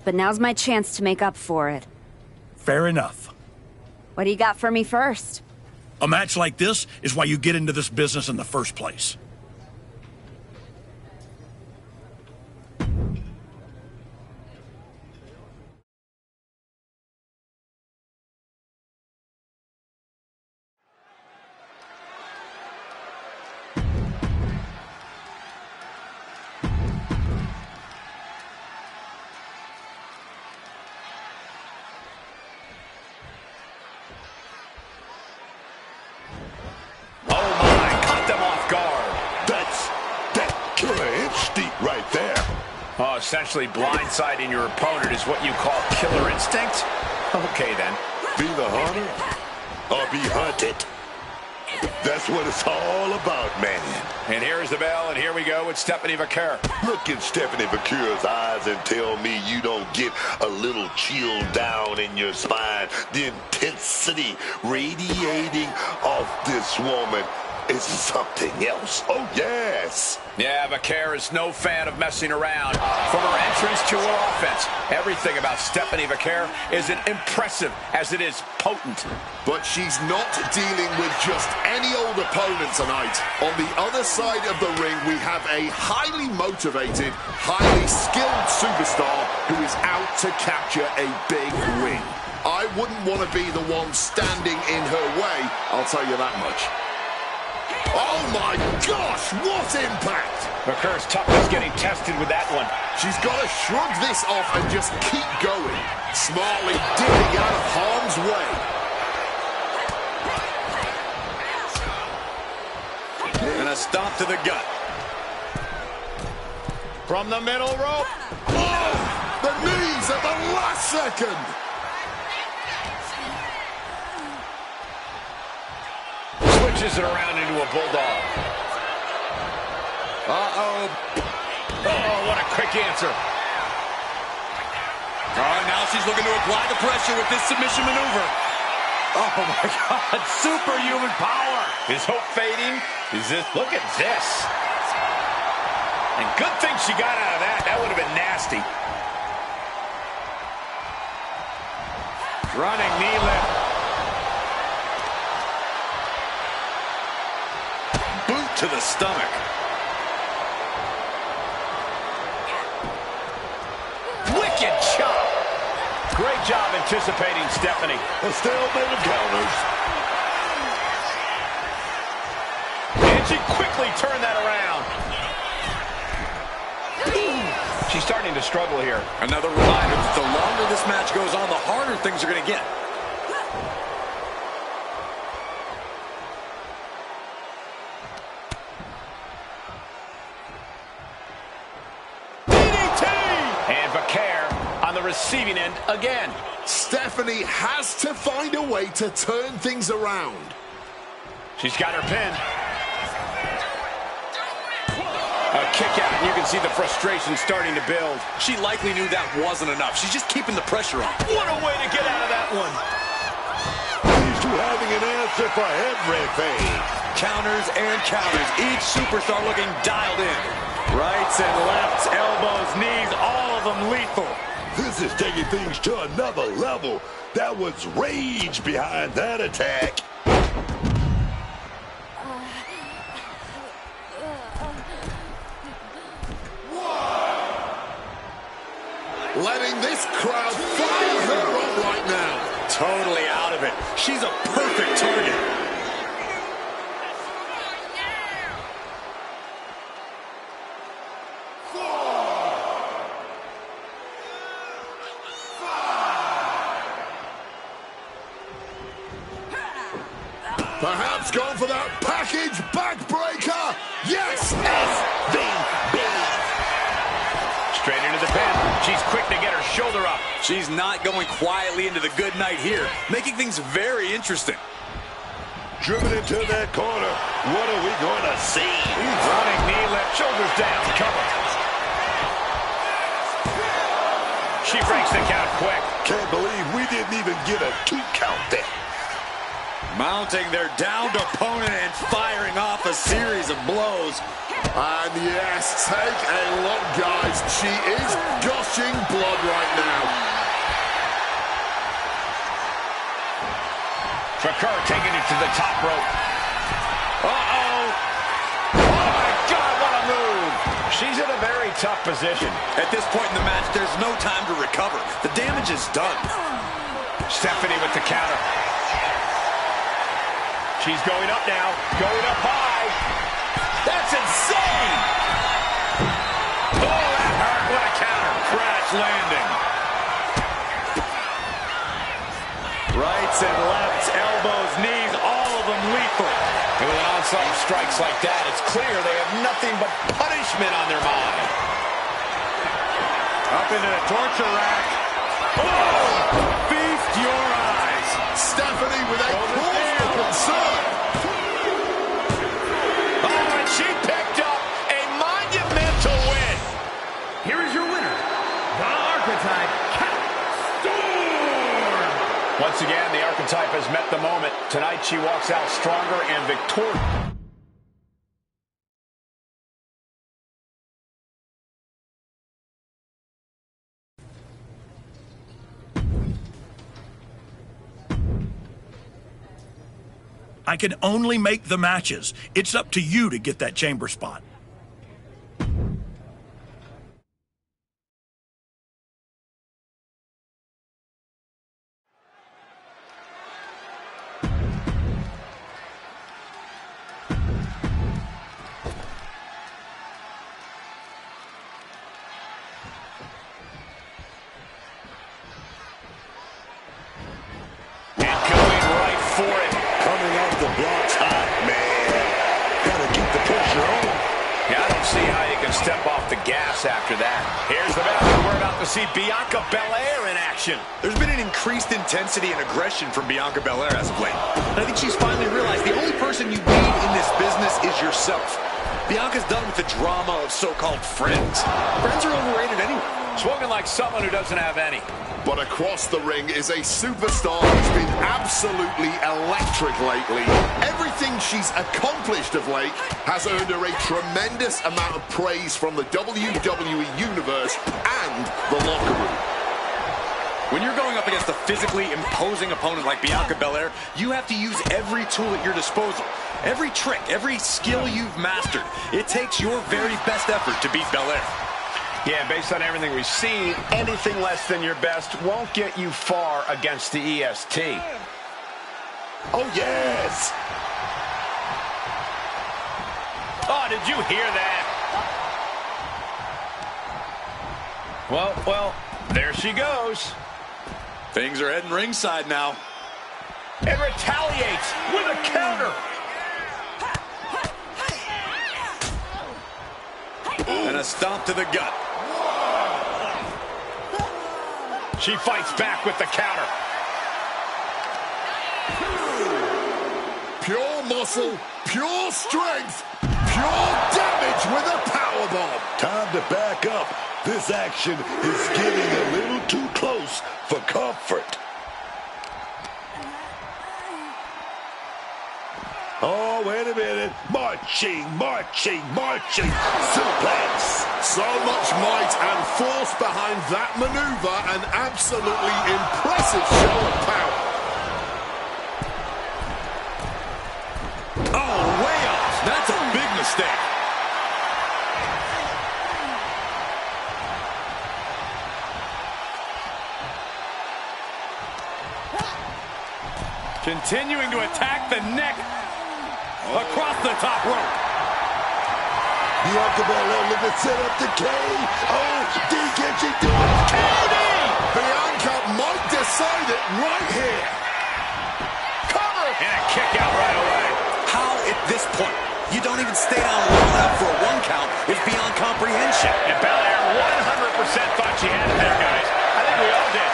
But now's my chance to make up for it. Fair enough. What do you got for me first? A match like this is why you get into this business in the first place. Essentially blindsiding your opponent is what you call killer instinct? Okay, then. Be the hunter or be hunted. That's what it's all about, man. And here's the bell, and here we go with Stephanie Vaquer. Look in Stephanie Vaquer's eyes and tell me you don't get a little chill down in your spine. The intensity radiating off this woman is something else. Oh, yes. Yeah, Vaquer is no fan of messing around. From her entrance to her offense, everything about Stephanie Vaquer is as impressive as it is potent. But she's not dealing with just any old opponent tonight. On the other side of the ring, we have a highly motivated, highly skilled superstar who is out to capture a big win. I wouldn't want to be the one standing in her way, I'll tell you that much. Oh my gosh, what impact! Vaquer's toughness getting tested with that one. She's got to shrug this off and just keep going. Smartly dipping out of harm's way. And a stomp to the gut. From the middle rope. Oh, the knees at the last second. Switches it around into a bulldog. Uh-oh. Oh, what a quick answer. Oh, now she's looking to apply the pressure with this submission maneuver. Oh, my God. Superhuman power. Is hope fading? Is this? Look at this. And good thing she got out of that. That would have been nasty. Running knee lift. Boot to the stomach. Wicked chop. Great job anticipating Stephanie. A stalemate of counters. And she quickly turned that around. She's starting to struggle here. Another reminder that the longer this match goes on, the harder things are going to get. Receiving end again. Stephanie has to find a way to turn things around. She's got her pin. A kick out, and you can see the frustration starting to build. She likely knew that wasn't enough. She's just keeping the pressure on. What a way to get out of that one. These two having an answer for everything. Counters and counters. Each superstar looking dialed in. Rights and lefts, elbows, knees, all of them lethal. This is taking things to another level. That was rage behind that attack. Letting this crowd fire her up right now. Totally out of it. She's a perfect target. Perhaps going for that package backbreaker. Yes, SVB. Straight into the pin. She's quick to get her shoulder up. She's not going quietly into the good night here, making things very interesting. Driven into that corner. What are we going to see? Running knee lift, shoulders down, cover. She breaks the count quick. Can't believe we didn't even get a 2 count there. Mounting their downed opponent and firing off a series of blows. And yes, take a look, guys. She is gushing blood right now. Fakur taking it to the top rope. Uh-oh. Oh, my God, what a move. She's in a very tough position. At this point in the match, there's no time to recover. The damage is done. Stephanie with the counter. She's going up now. Going up high. That's insane. Oh, that hurt. What a counter. Crash landing. Rights and lefts, elbows, knees, all of them lethal. And with an onslaught of strikes like that, it's clear they have nothing but punishment on their mind. Up into the torture rack. Oh! Feast your eyes. Stephanie with a cause for concern. Oh, and she picked up a monumental win. Here is your winner, the Archetype, Storm. Once again, the Archetype has met the moment. Tonight, she walks out stronger and victorious. I can only make the matches. It's up to you to get that chamber spot. Step off the gas after that. Here's the match. We're about to see Bianca Belair in action. There's been an increased intensity and aggression from Bianca Belair as of late. And I think she's finally realized the only person you need in this business is yourself. Bianca's done with the drama of so-called friends. Friends are overrated anyway. Spoken like someone who doesn't have any. But across the ring is a superstar who's been absolutely electric lately. Everything she's accomplished of late has earned her a tremendous amount of praise from the WWE Universe and the locker room. When you're going up against a physically imposing opponent like Bianca Belair, you have to use every tool at your disposal. Every trick, every skill you've mastered. It takes your very best effort to beat Belair. Yeah, based on everything we've seen, anything less than your best won't get you far against the EST. Oh, yes! Oh, did you hear that? Well, there she goes. Things are heading ringside now. And retaliates with a counter. And a stomp to the gut. She fights back with the counter. Pure muscle, pure strength, pure damage with a powerbomb. Time to back up. This action is getting a little too close for comfort. Oh, wait a minute. Marching, marching, marching. Suplex. So much might and force behind that maneuver. An absolutely impressive show of power. Oh, way off. That's a big mistake. Continuing to attack the neck across the top rope. Bianca Belair looking to set up the K. Oh, can she do it? KD! Bianca might decide it right here. Cover! And a kick out right away. How at this point you don't even stay down long enough for a 1 count is beyond comprehension. And Belair 100% thought she had it there, guys. I think we all did.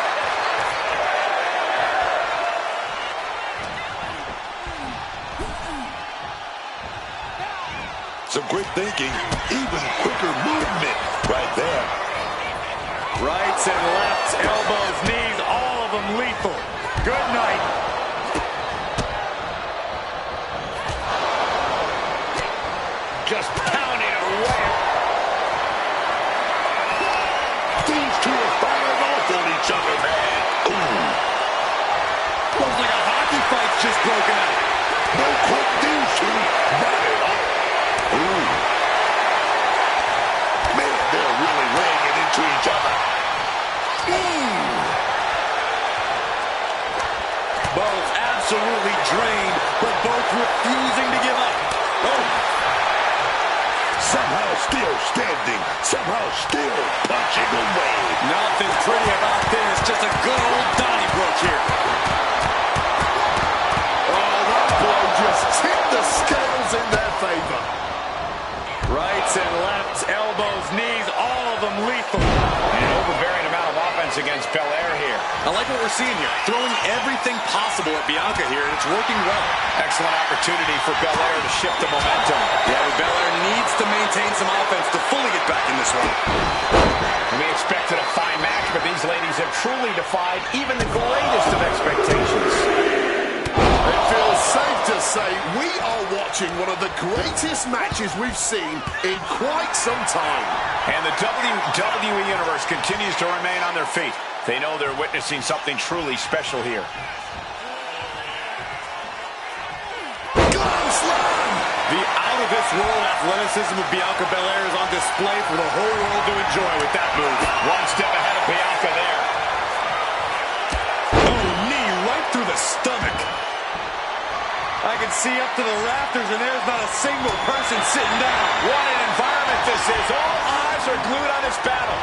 Some quick thinking, even quicker movement right there. Rights and lefts, elbows, knees, all of them lethal. Good night. just broken out. No quick news to wrap it up. Ooh. Man, they're really laying it into each other. Both absolutely drained, but both refusing to give up. Oh. Somehow still standing, somehow still punching away. Nothing pretty about this, just a good old Donnybrook here. Oh, that blow just tipped the scales in their favor. Rights and lefts, elbows, knees, all of them lethal. And an overbearing amount of offense against Belair here. I like what we're seeing here. Throwing everything possible at Bianca here, and it's working well. Excellent opportunity for Belair to shift the momentum. Yeah, but Belair needs to maintain some offense to fully get back in this one. We expected a fine match, but these ladies have truly defied even the greatest of expectations. It feels safe to say we are watching one of the greatest matches we've seen in quite some time. And the WWE Universe continues to remain on their feet. They know they're witnessing something truly special here. The out-of-this-world athleticism of Bianca Belair is on display for the whole world to enjoy with that move. One step ahead of Bianca there. Oh, knee right through the stomach. I can see up to the rafters, and there's not a single person sitting down. What an environment this is. All eyes are glued on this battle.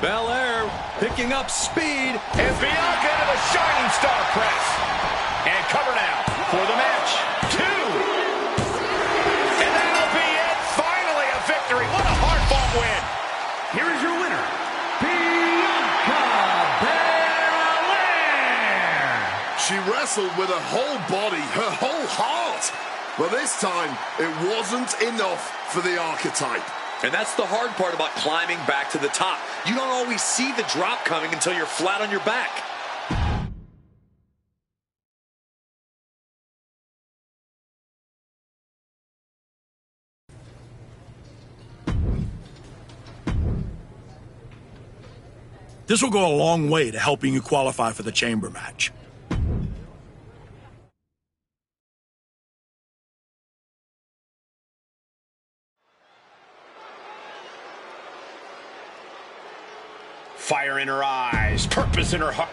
Belair picking up speed. And Bianca into the Shining Star press. And cover now for the match. 2. And that'll be it. Finally a victory. What a hard-fought win. Here is your winner, Bianca Belair. She wrestled with her whole body, her whole heart. But this time, it wasn't enough for the archetype. And that's the hard part about climbing back to the top. You don't always see the drop coming until you're flat on your back. This will go a long way to helping you qualify for the chamber match. Fire in her eyes, purpose in her heart.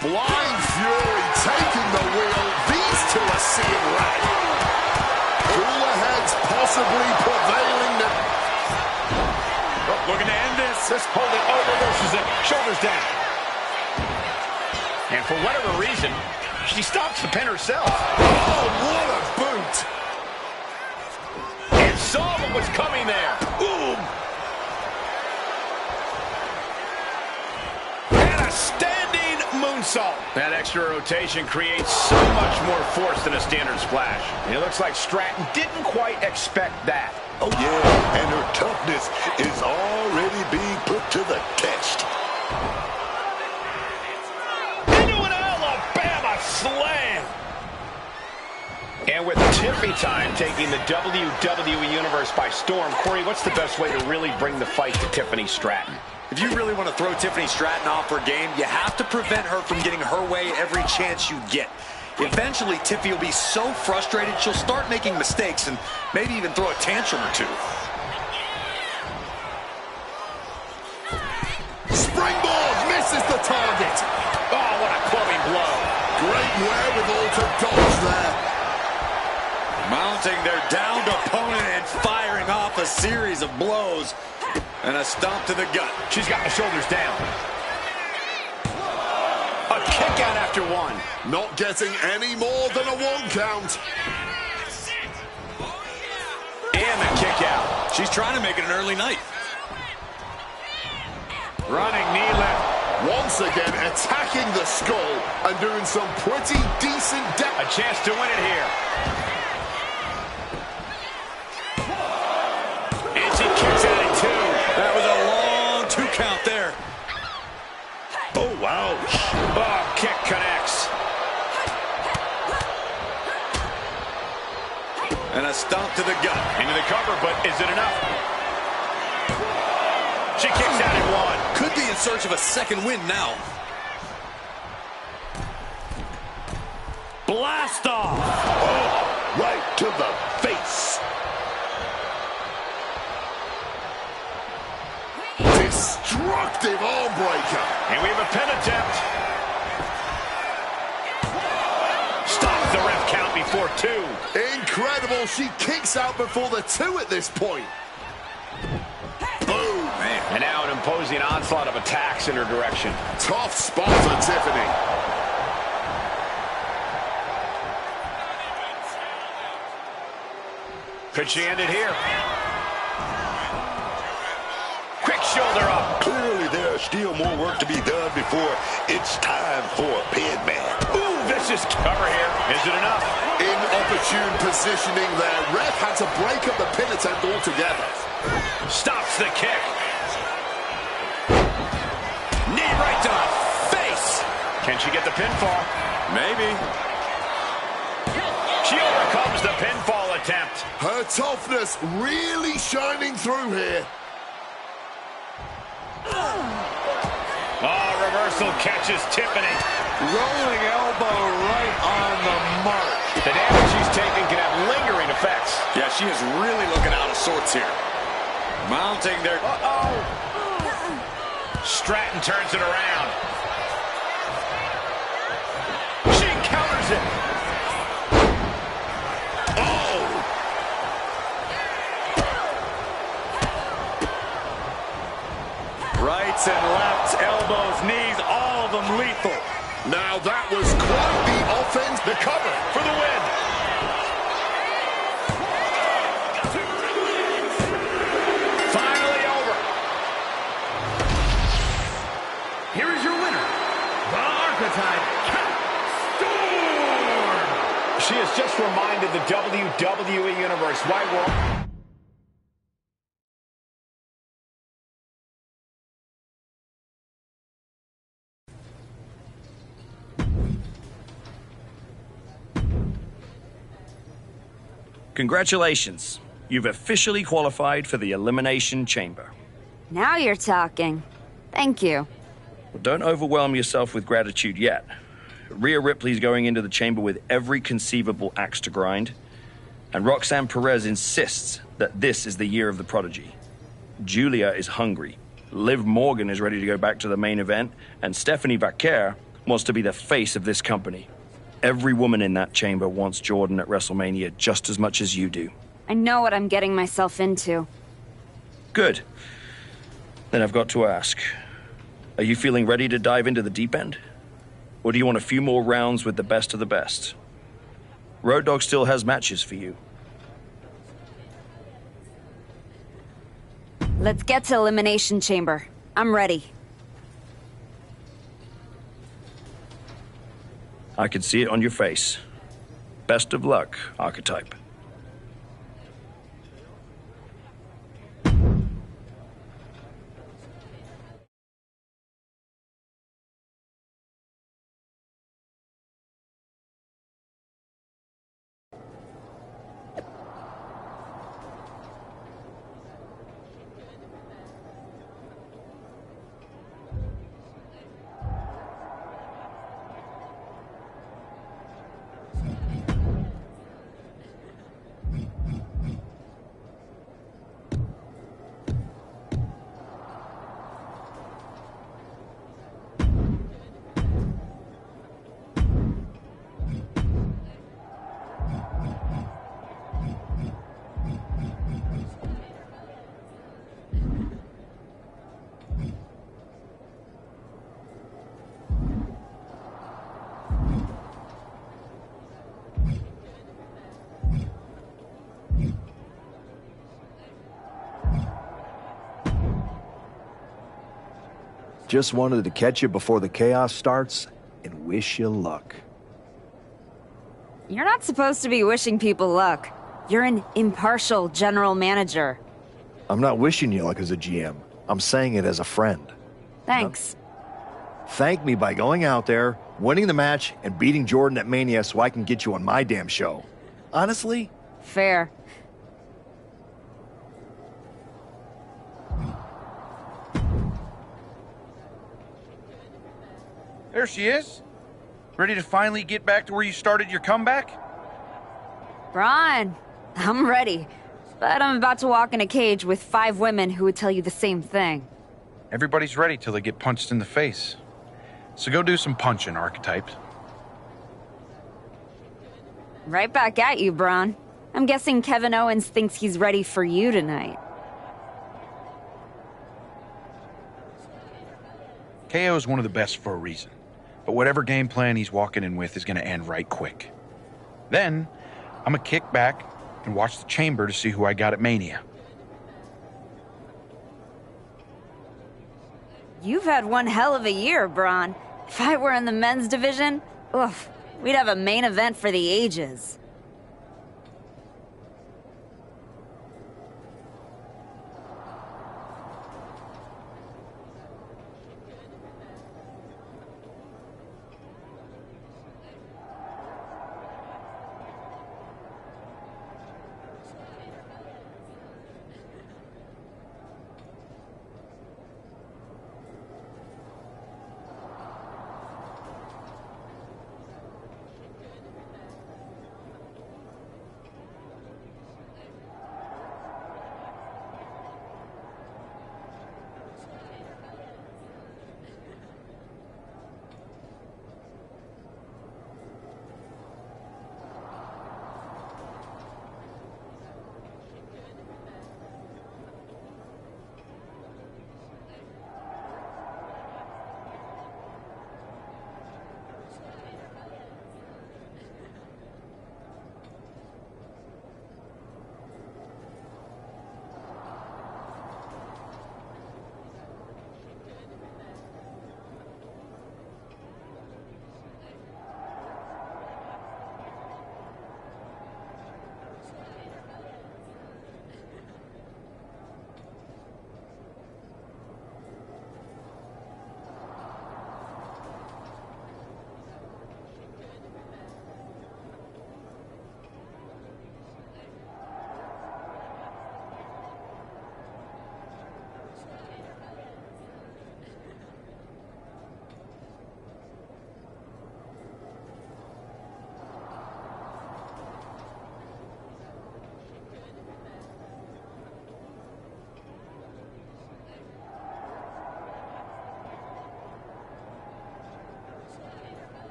Blind Fury taking the wheel. These two are seeing red. Cooler heads possibly prevailing. Looking to end this. This holding reverses it. Shoulders down. And for whatever reason, she stops the pin herself. Oh, what a boot. And saw what was coming there. Ooh. And a standing moonsault. That extra rotation creates so much more force than a standard splash. And it looks like Stratton didn't quite expect that. Oh, yeah, and her toughness is already being put to the test. Slam! And with Tiffy Time taking the WWE Universe by storm, Corey, what's the best way to really bring the fight to Tiffany Stratton? If you really want to throw Tiffany Stratton off her game, you have to prevent her from getting her way every chance you get. Eventually, Tiffy will be so frustrated, she'll start making mistakes and maybe even throw a tantrum or two. Springboard misses the target. Oh, what a clubbing blow. Great wherewithal to dodge there. Mounting their downed opponent and firing off a series of blows. And a stomp to the gut. She's got the shoulders down. A kick out after one. Not getting any more than a 1 count. And the kick out. She's trying to make it an early night. Running knee lift. Once again attacking the skull and doing some pretty decent damage. A chance to win it here. And she kicks out at 2. That was a long 2 count there. Oh, wow. Oh, kick connects. And a stomp to the gut. Into the cover, but is it enough? She kicks out at one. Could be in search of a second win now. Blast off. Oh, right to the face. Destructive arm breaker. And we have a pin attempt. Stops the ref count before 2. Incredible. She kicks out before the 2 at this point. Boom. Man. And now an imposing onslaught of attacks in her direction. Tough spot for Tiffany. Could she end it here? Quick shoulder up. Clearly there's still more work to be done before it's time for a pin, man. Ooh, vicious cover here. Is it enough? Inopportune positioning there. Ref had to break up the pin attempt altogether. Stops the kick. Knee right to the face. Can she get the pinfall? Maybe. She overcomes the pinfall attempt. Her toughness really shining through here. Oh, reversal catches Tiffany. Rolling elbow right on the mark. The damage she's taken can have lingering effects. Yeah, she is really looking out of sorts here. Mounting their... Stratton turns it around. She counters it. Rights and lefts, elbows, knees, all of them lethal. Now that was quite the offense. The cover for the win. Finally over. Here is your winner, the Archetype Storm. She has just reminded the WWE Universe why we're... Congratulations. You've officially qualified for the Elimination Chamber. Now you're talking. Thank you. Well, don't overwhelm yourself with gratitude yet. Rhea Ripley's going into the chamber with every conceivable axe to grind. And Roxanne Perez insists that this is the year of the prodigy. Julia is hungry. Liv Morgan is ready to go back to the main event. And Stephanie Vaquer wants to be the face of this company. Every woman in that chamber wants Jordan at WrestleMania just as much as you do. I know what I'm getting myself into. Good. Then I've got to ask, are you feeling ready to dive into the deep end? Or do you want a few more rounds with the best of the best? Road Dogg still has matches for you. Let's get to Elimination Chamber. I'm ready. I can see it on your face. Best of luck, Archetype. Just wanted to catch you before the chaos starts and wish you luck. You're not supposed to be wishing people luck. You're an impartial general manager. I'm not wishing you luck as a GM. I'm saying it as a friend. Thanks. Thank me by going out there, winning the match, and beating Jordan at Mania so I can get you on my damn show. Honestly? Fair. There she is. Ready to finally get back to where you started your comeback? Braun, I'm ready. But I'm about to walk in a cage with 5 women who would tell you the same thing. Everybody's ready till they get punched in the face. So go do some punching, Archetype. Right back at you, Braun. I'm guessing Kevin Owens thinks he's ready for you tonight. KO is one of the best for a reason. But whatever game plan he's walking in with is going to end right quick. Then, I'm going to kick back and watch the chamber to see who I got at Mania. You've had one hell of a year, Braun. If I were in the men's division, oof, we'd have a main event for the ages.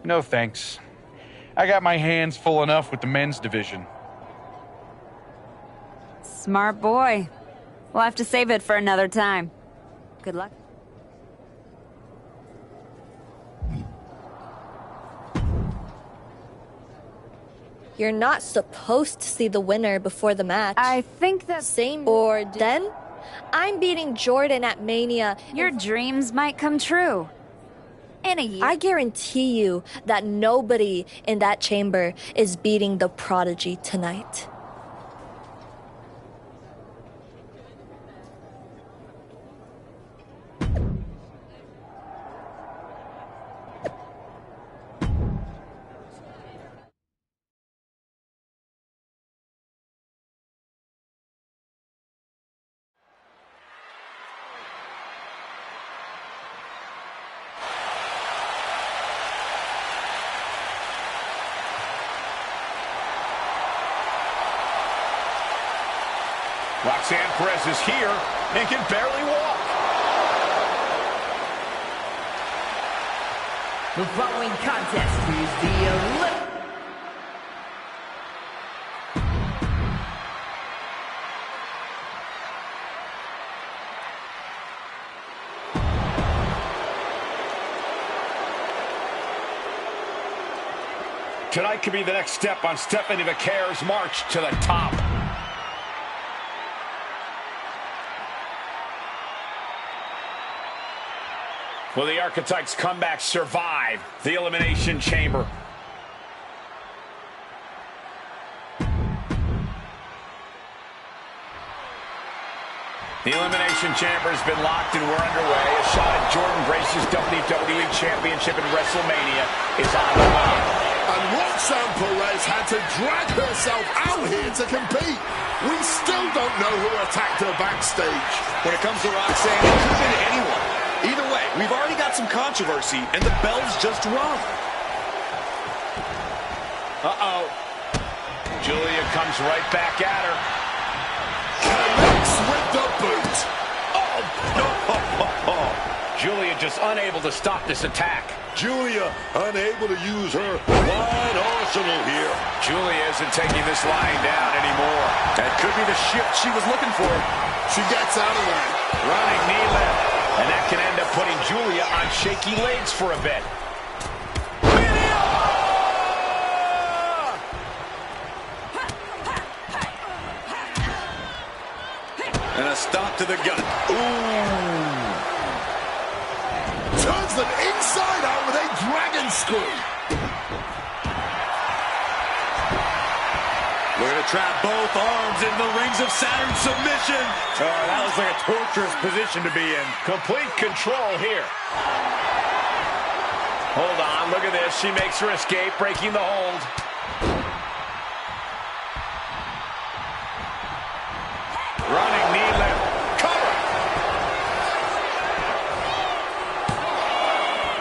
No thanks. I got my hands full enough with the men's division. Smart boy. We'll have to save it for another time. Good luck. You're not supposed to see the winner before the match. I think that's... Same or then? I'm beating Jordan at Mania. Your dreams might come true. In a year. I guarantee you that nobody in that chamber is beating the Prodigy tonight. Roxanne Perez is here and can barely walk. The following contest is the Tonight could be the next step on Stephanie McCare's march to the top. Will the Archetypes' comeback survive the Elimination Chamber? The Elimination Chamber has been locked and we're underway. A shot at Jordan Grace's WWE Championship in WrestleMania is on the line. And Roxanne Perez had to drag herself out here to compete. We still don't know who attacked her backstage. When it comes to Roxanne, it could have been anyone. Either way, we've already got some controversy, and the bell's just rung. Uh-oh. Julia comes right back at her. Connects with the boot. Oh, Julia just unable to stop this attack. Julia unable to use her wide arsenal here. Julia isn't taking this lying down anymore. That could be the shift she was looking for. She gets out of there. Running knee lift. And that can end up putting Julia on shaky legs for a bit. And a stop to the gut. Ooh. Turns them inside out with a dragon screw. We're going to trap both arms in the rings of Saturn submission. That was like a torturous position to be in. Complete control here. Hold on, look at this. She makes her escape, breaking the hold. Running knee lift. Cover.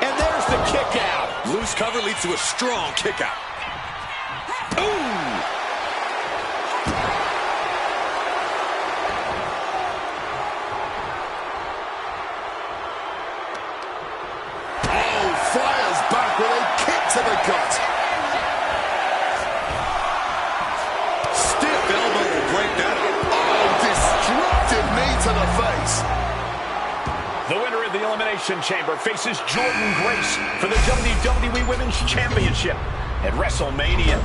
And there's the kick out. Loose cover leads to a strong kick out. Ooh. Fires back with a kick to the gut. Stiff elbow will break that up. Oh, destructive knee to the face. The winner of the Elimination Chamber faces Jordan Grace for the WWE Women's Championship at WrestleMania.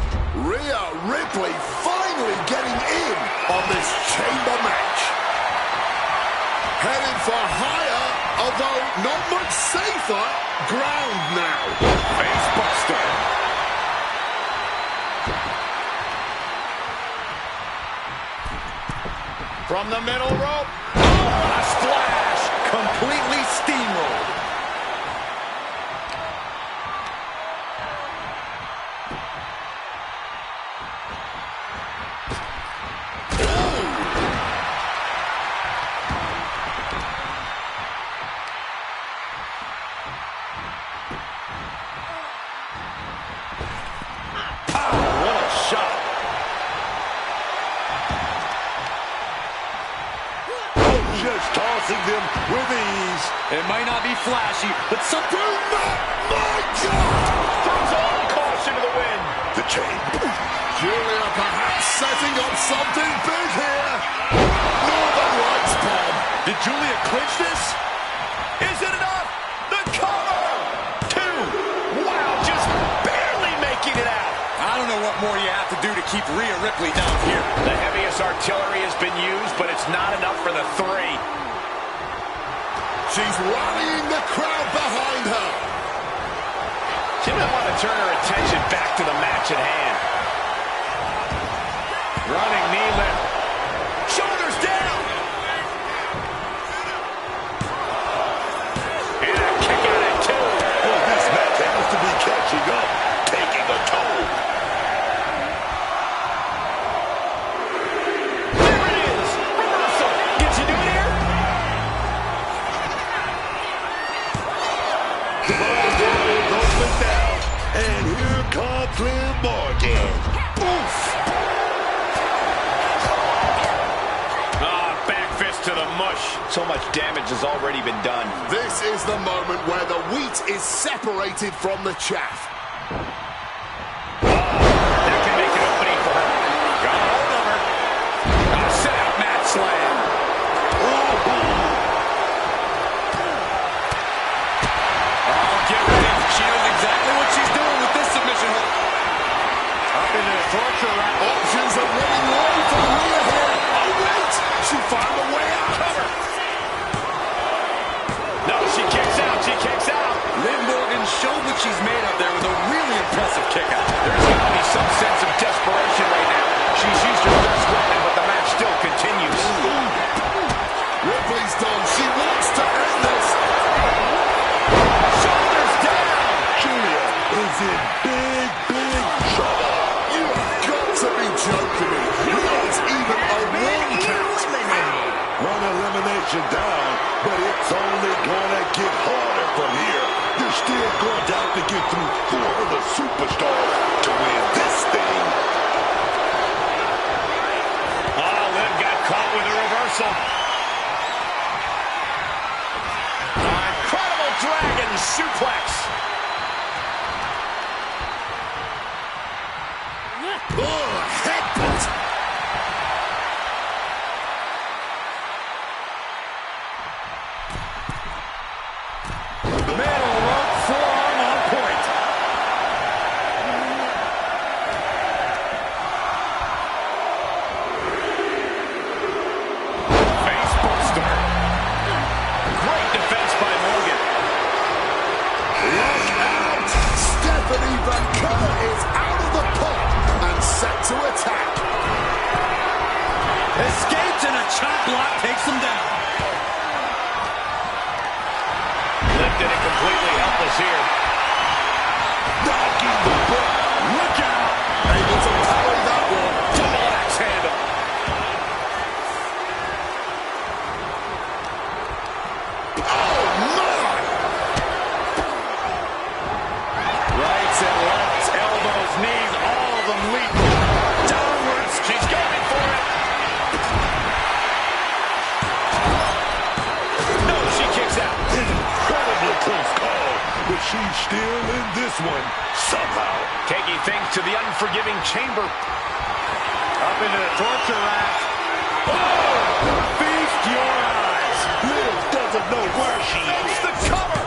Rhea Ripley finally getting in on this chamber match. Headed for higher, although not much safer, ground now. Face buster. From the middle rope. Oh, a splash. Completely steamrolled. Them with ease. It might not be flashy, but something. My God! Throws all caution to the wind. The chamber. Julia perhaps setting up something big here. Northern Lights bomb. Did Julia clinch this? Is it enough? The cover! 2. Wow, just barely making it out. I don't know what more you have to do to keep Rhea Ripley down here. The heaviest artillery has been used, but it's not enough for the 3. She's rallying the crowd behind her. She might want to turn her attention back to the match at hand. Running knee lift. Shoulders down. And a kick out at 2. Well, this match has to be catching up, taking a toll. There it is. Reversal. Can she do it here? Down, and here comes Liv Morgan. Oof! Oh, mush. So much damage has already been done. This is the moment where the wheat is separated from the chaff. That can make an opening for her. Got a hold of her. Set out mat slam. Get ready. She knows exactly what she's doing with this submission hook. Up into the torture rack. Options are running low for Rhea here. Oh, wait! She found a way out. Cover. No, she kicks out. She kicks out. Liv Morgan showed what she's made of there with a really impressive kick out. There's got to be some sense of desperation right now. She's used her best weapon, but the match still continues. Ripley's done. She wants to end this. Shoulders down. Julia is in big, big trouble. You have got to be joking me. Rhea's even a one count. One elimination down, but it's only gonna get harder from here. You're still going to have to get through 4 of the superstars to win this thing. Oh, Liv got caught with a reversal. Incredible dragon suplex. Oh, headbutt. Middle rope forearm on point. Face buster. Great defense by Morgan. Look out! Stephanie Vaquer is out of the pot and set to attack. Escapes and a chop block takes him down. Lifted and completely helpless here. Knocking the butt. Look out! Able to parry that one. Double axe handle. Oh, my! Rights and lefts, elbows, knees, all of them leap downwards. She's going for it. No, she kicks out. Incredibly close call, but she's still in this one somehow. Taking things to the unforgiving chamber. Up into the torture rack. Oh! Feast your eyes. Liv doesn't know where she is. Makes the cover.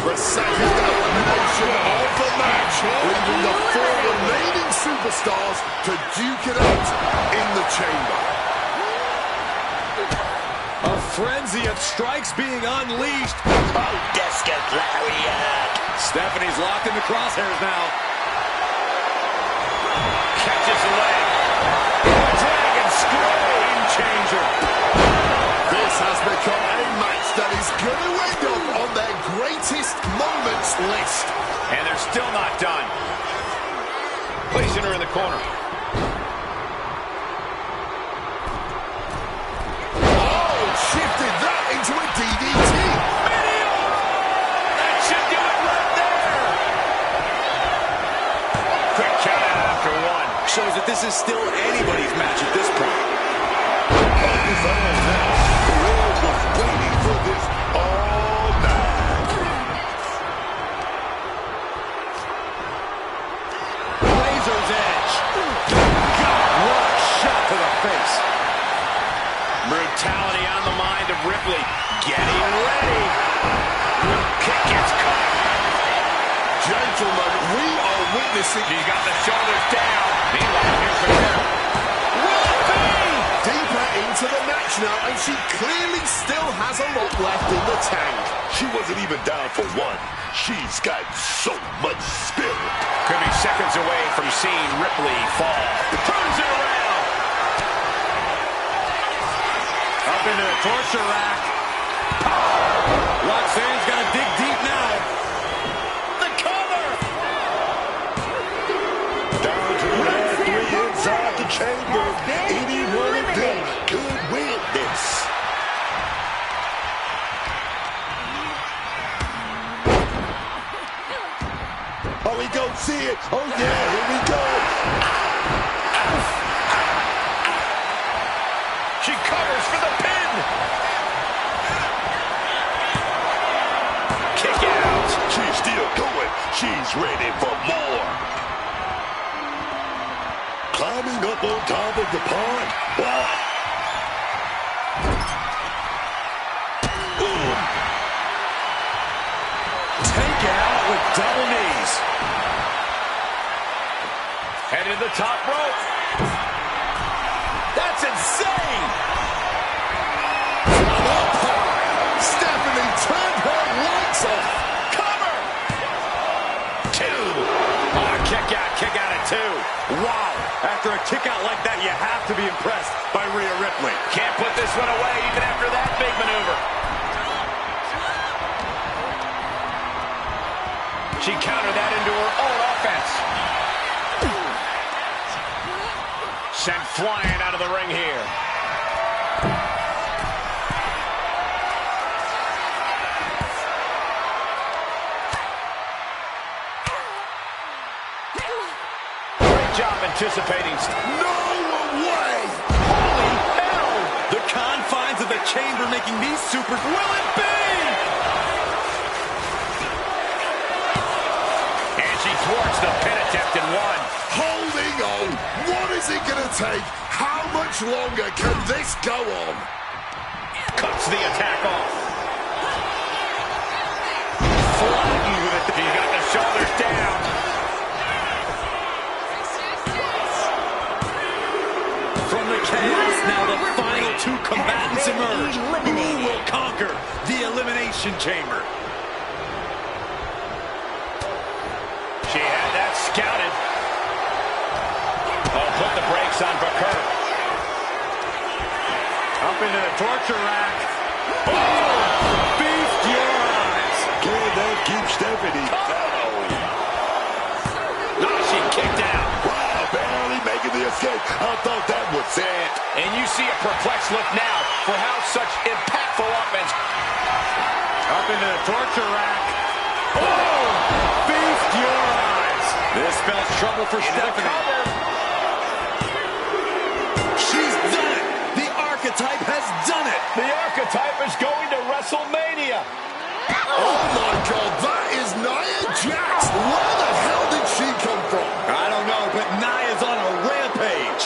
The second elimination of the match, leaving the 4 remaining superstars to duke it out in the chamber. A frenzy of strikes being unleashed. Oh, Discus Lariat. Stephanie's locked in the crosshairs now. Catches the leg. Dragon screw. Game changer. This has become a match that is going to end up on their greatest moments list. And they're still not done. Placing her in the corner. Oh, shifted that into a DDT. That should do it right there. Quick count out after one. Shows that this is still anybody's match at this point. Focus on now. The world was waiting for this all night. Razor's edge. God, what a shot to the face. Brutality on the mind of Ripley. Getting ready. Kick gets caught. Gentlemen, we are witnessing... He's got the shoulders down. Meanwhile, here's the cover. Deeper into the match now, and she clearly still has a lot left in the tank. She wasn't even down for one. She's got so much spirit. Could be seconds away from seeing Ripley fall. Turns it around. Up into the torture rack. Roxanne's got to dig deep now. The cover. Down to the last 3 inside the chamber. Any one of them could win this. Oh, we go see it. Oh, yeah, here we go. She covers for the pin. Kick out. She's still going. She's ready for more. Climbing up on top of the pond. Wow. Boom. Take out with double knees. Headed to the top rope. That's insane. Up high. Stephanie turned her lights off. Cover. 2. Oh, kick out at 2. Wow. After a kick out like that, you have to be impressed by Rhea Ripley. Can't put this one away even after that big maneuver. She countered that into her own offense. Sent flying out of the ring here. Great job anticipating. No way! Holy hell! The confines of the chamber making these super... Will it be? And she thwarts the pin attempt in 1. Holding on. What is it going to take? How much longer can this go on? Cuts the attack off. Flattened with it. He's got the shoulders down. From the chaos, now the final 2 combatants emerge. Who will conquer the Elimination Chamber? She had that scouted. Oh, put the brakes on Baker. Up into the torture rack. Oh! Feast your eyes. Can that keep Stephanie? No, she kicked out. Wow, barely making the escape. I thought that was it. And you see a perplexed look now for how such impactful offense. Up into the torture rack. Oh! Feast your eyes. This spells trouble for Stephanie. She's done it. The Archetype has done it. The Archetype is going to WrestleMania. Oh my God, that is Nia Jax. Where the hell did she come from? I don't know, but Nia's on a rampage.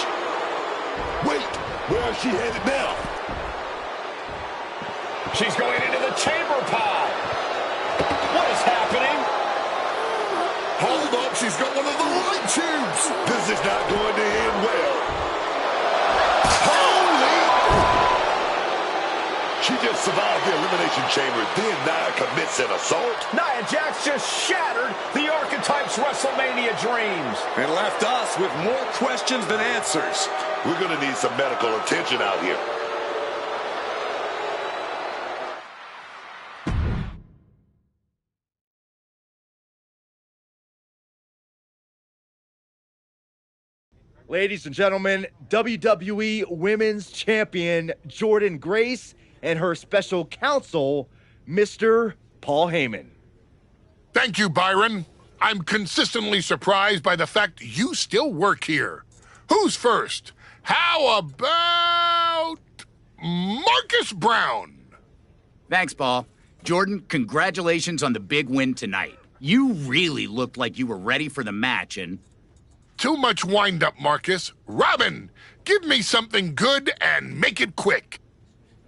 Wait, where is she headed now? She's going into the chamber pod. What is happening? Hold up, she's got one of the light tubes. This is not going to end well. She just survived the Elimination Chamber, then Nia commits an assault. Nia Jax just shattered the Archetype's WrestleMania dreams. And left us with more questions than answers. We're going to need some medical attention out here. Ladies and gentlemen, WWE Women's Champion Jordynne Grace and her special counsel, Mr. Paul Heyman. Thank you, Byron. I'm consistently surprised by the fact you still work here. Who's first? How about Marcus Brown? Thanks, Paul. Jordan, congratulations on the big win tonight. You really looked like you were ready for the match, and... Too much wind-up, Marcus. Robin, give me something good and make it quick.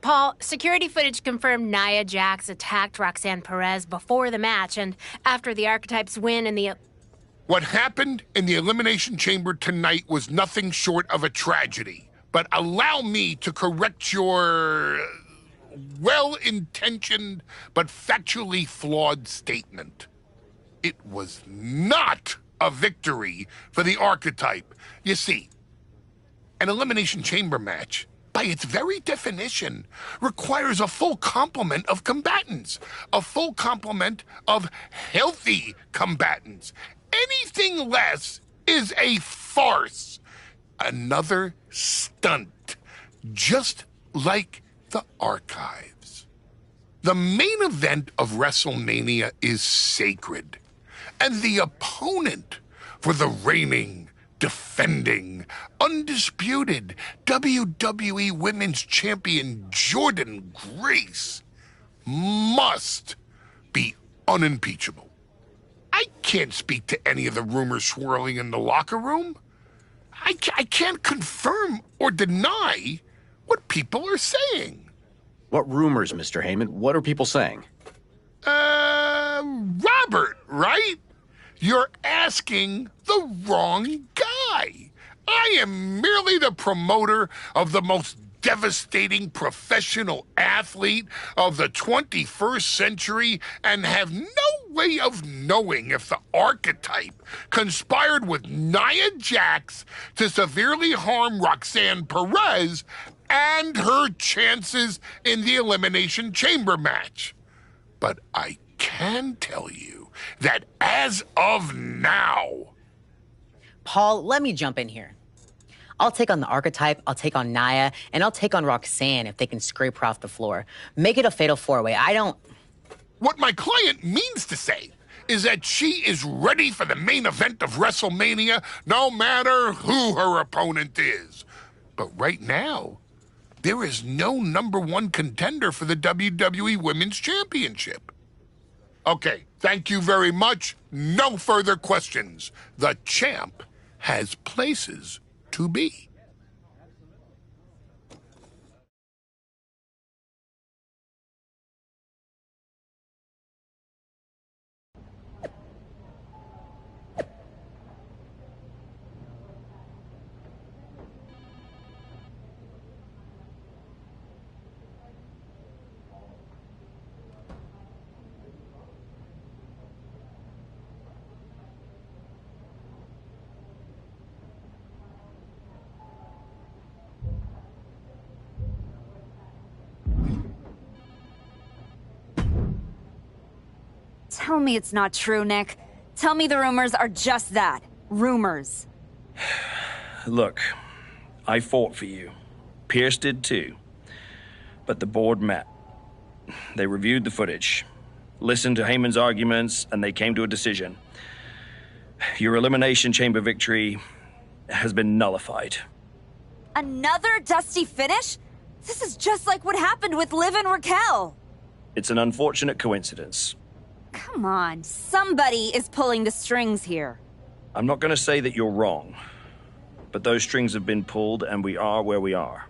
Paul, security footage confirmed Nia Jax attacked Roxanne Perez before the match and after the Archetypes win in the... What happened in the Elimination Chamber tonight was nothing short of a tragedy. But allow me to correct your well-intentioned but factually flawed statement. It was not a victory for the Archetype. You see, an Elimination Chamber match, by its very definition, requires a full complement of combatants, a full complement of healthy combatants. Anything less is a farce, another stunt, just like the archives. The main event of WrestleMania is sacred, and the opponent for the reigning defending, undisputed WWE Women's Champion Jordynne Grace must be unimpeachable. I can't speak to any of the rumors swirling in the locker room. I can't confirm or deny what people are saying. What rumors, Mr. Heyman? What are people saying? Robert, right? You're asking the wrong guy. I am merely the promoter of the most devastating professional athlete of the 21st century and have no way of knowing if the archetype conspired with Nia Jax to severely harm Roxanne Perez and her chances in the Elimination Chamber match. But I can tell you that as of now... Paul, let me jump in here. I'll take on the archetype, I'll take on Nia, and I'll take on Roxanne if they can scrape her off the floor. Make it a fatal four-way. I don't... What my client means to say is that she is ready for the main event of WrestleMania, no matter who her opponent is. But right now, there is no #1 contender for the WWE Women's Championship. Okay, thank you very much. No further questions. The champ has places to be. Tell me it's not true, Nick. Tell me the rumors are just that. Rumors. Look, I fought for you. Pierce did too. But the board met. They reviewed the footage, listened to Heyman's arguments, and they came to a decision. Your Elimination Chamber victory has been nullified. Another dusty finish? This is just like what happened with Liv and Raquel. It's an unfortunate coincidence. Come on, somebody is pulling the strings here. I'm not going to say that you're wrong, but those strings have been pulled and we are where we are.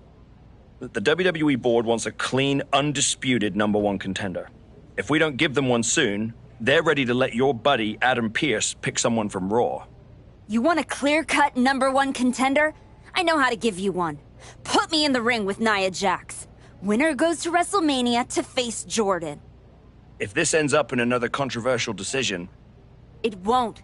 The WWE board wants a clean, undisputed #1 contender. If we don't give them one soon, they're ready to let your buddy Adam Pearce pick someone from Raw. You want a clear-cut #1 contender? I know how to give you one. Put me in the ring with Nia Jax. Winner goes to WrestleMania to face Jordynne. If this ends up in another controversial decision... It won't.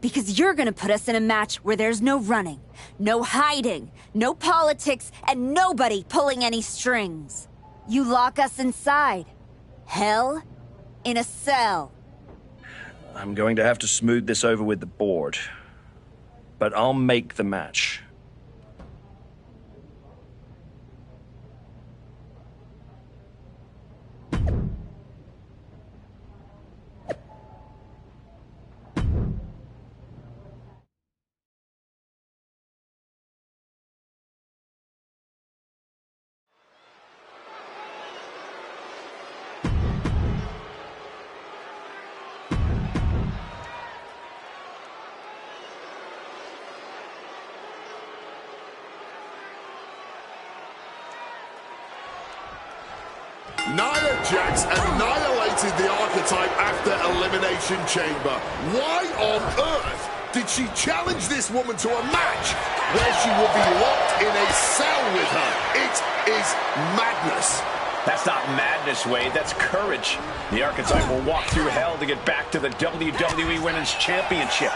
Because you're gonna put us in a match where there's no running, no hiding, no politics, and nobody pulling any strings. You lock us inside. Hell in a cell. I'm going to have to smooth this over with the board. But I'll make the match. Nia Jax annihilated the archetype after Elimination Chamber. Why on earth did she challenge this woman to a match where she will be locked in a cell with her? It is madness. That's not madness, Wade. That's courage. The archetype will walk through hell to get back to the WWE Women's Championship.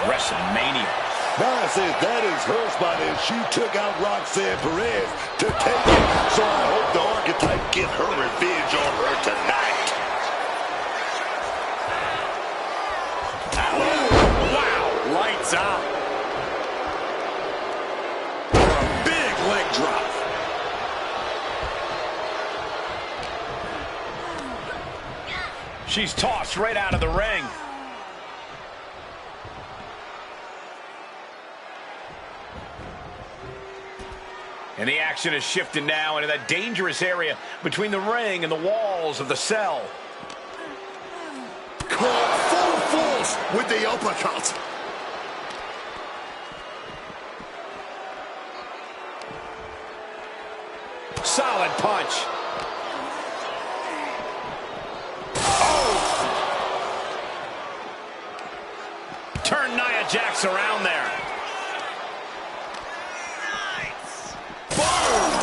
WrestleMania. Nia says that is her spot and she took out Roxanne Perez to take it. So I hope the archetype get her revenge on her tonight. Wow, lights out. A big leg drop. She's tossed right out of the ring. And the action is shifting now into that dangerous area between the ring and the walls of the cell. Caught full force with the uppercut. Solid punch. Turn Nia Jax around there. Boom!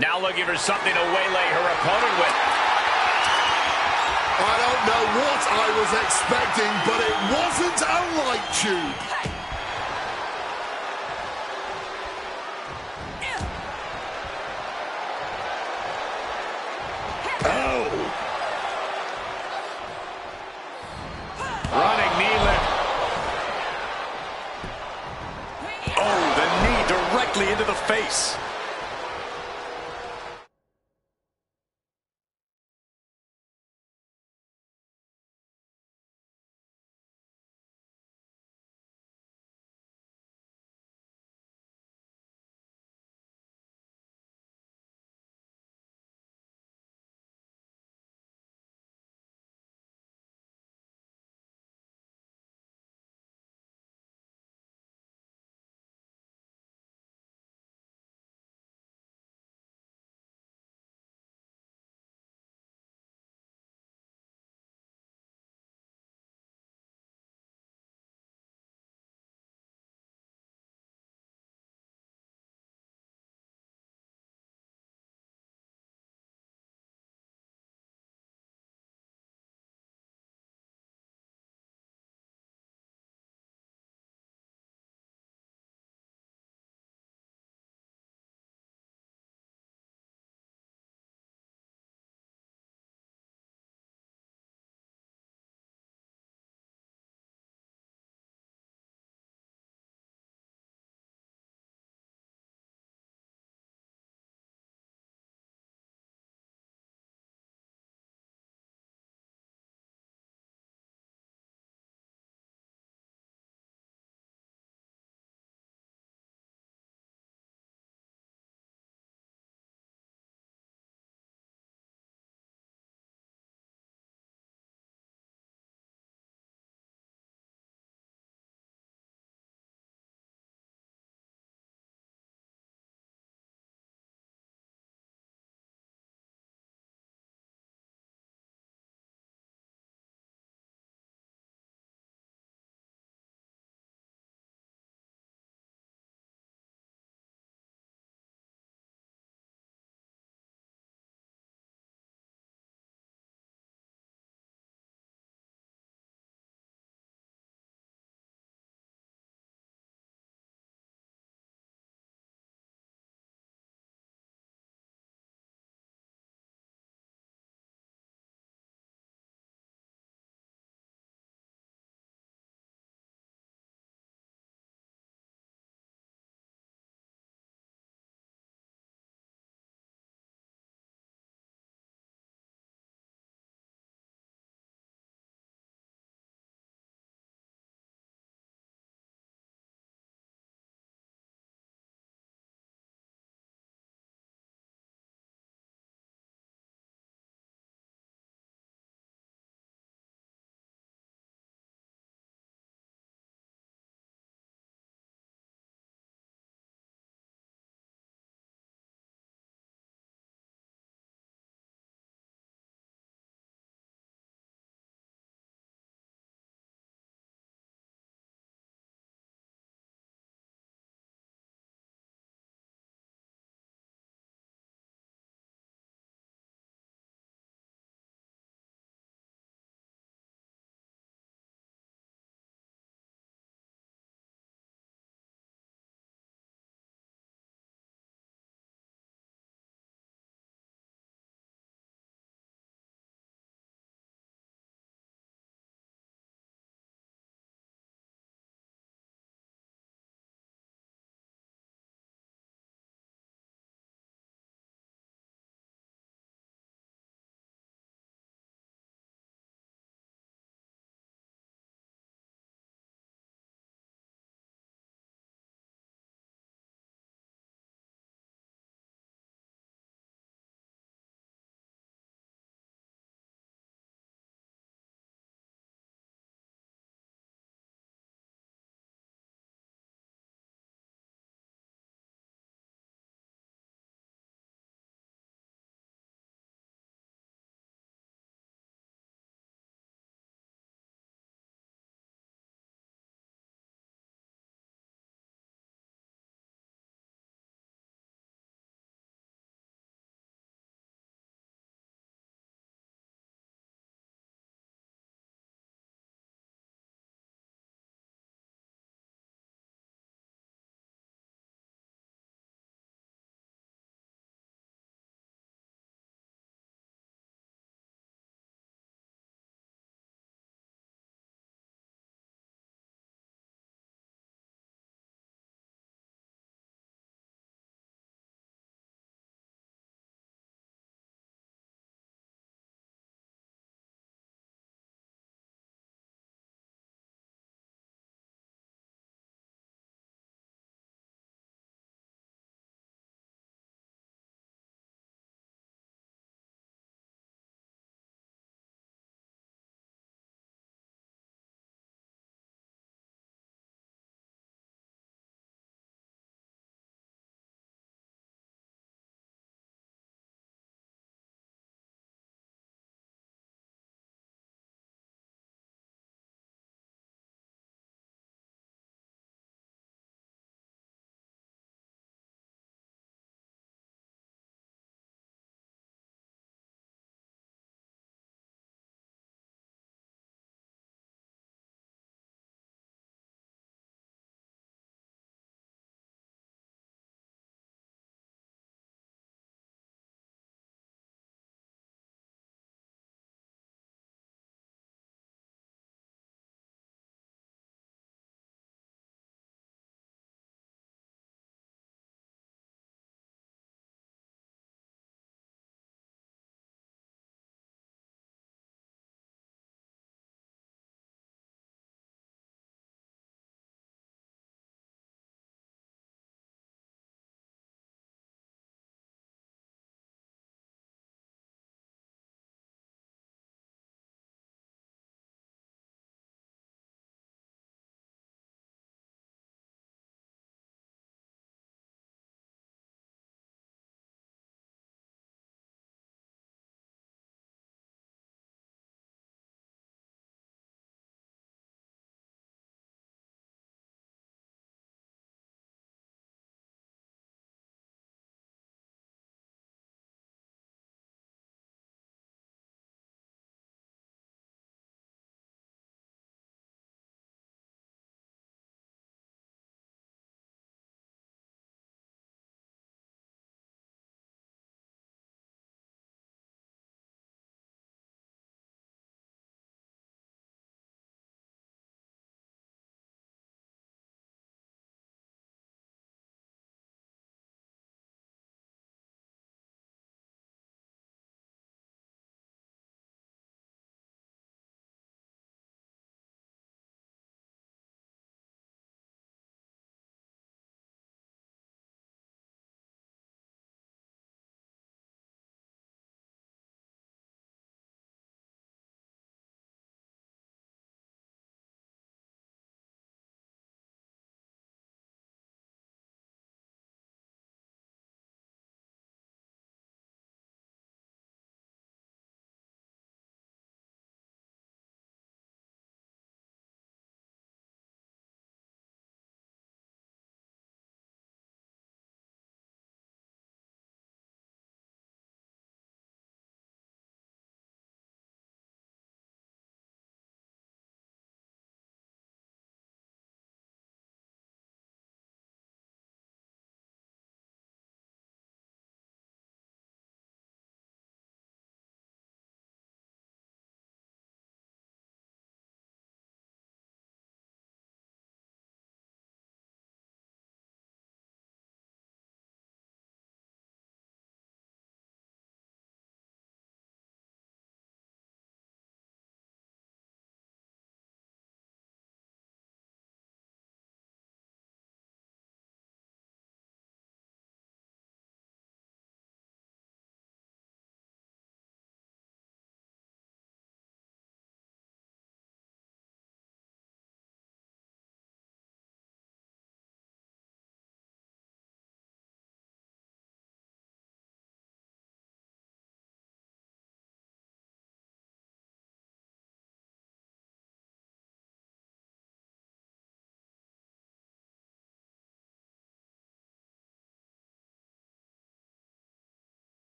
Now looking for something to waylay her opponent with. I don't know what I was expecting, but it wasn't a light tube. Running knee lift. Oh, the knee directly into the face.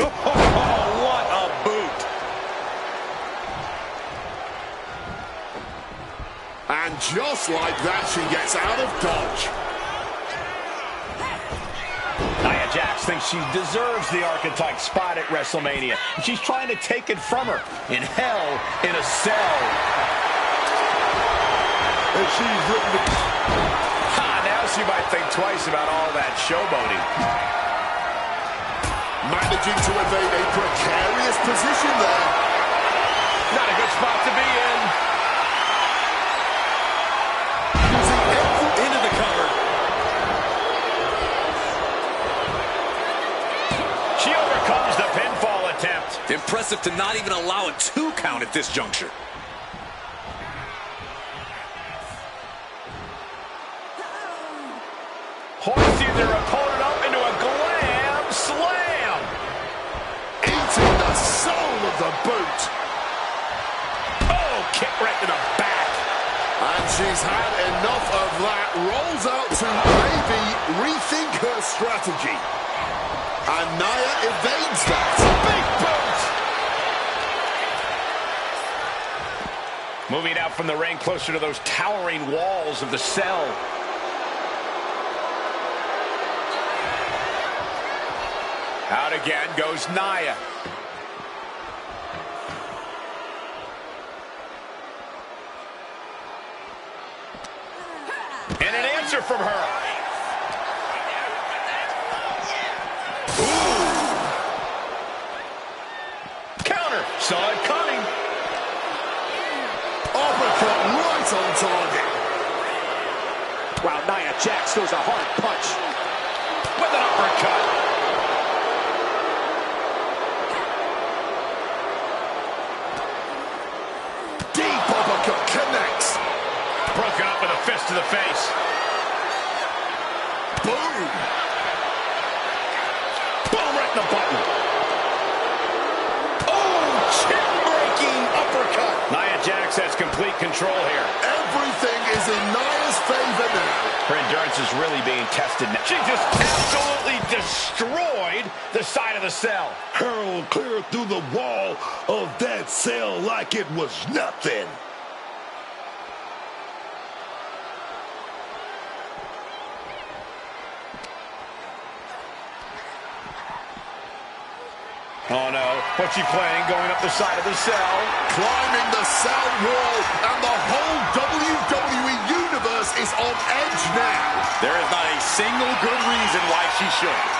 Oh, what a boot. And just like that, she gets out of dodge. Nia Jax thinks she deserves the Archetype spot at WrestleMania. She's trying to take it from her. In Hell in a Cell. And she's looking to... Now she might think twice about all that showboating. Managing to evade a precarious position there. Not a good spot to be in. Using every into the cover. She overcomes the pinfall attempt. Impressive to not even allow a 2 count at this juncture. Hoisting their opponent up into a glam slam. Eating the soul of the boot. Oh, kick right to the back. And she's had enough of that. Rolls out to maybe rethink her strategy. And Nia evades that. Big boot. Moving out from the ring closer to those towering walls of the cell. Out again goes Nia. And an answer from her. Ooh. Counter. Saw it coming. Uppercut right on target. Wow, Nia Jax throws a hard punch. With an uppercut. Connects. Broken up with a fist to the face. Boom. Boom right in the button. Oh, chin-breaking uppercut. Nia Jax has complete control here. Everything is in Nia's favor now. Her endurance is really being tested now. She just absolutely destroyed the side of the cell. Hurled clear through the wall of that cell like it was nothing. Oh no, what's she playing? Going up the side of the cell. Climbing the cell wall, and the whole WWE Universe is on edge now. There is not a single good reason why she should.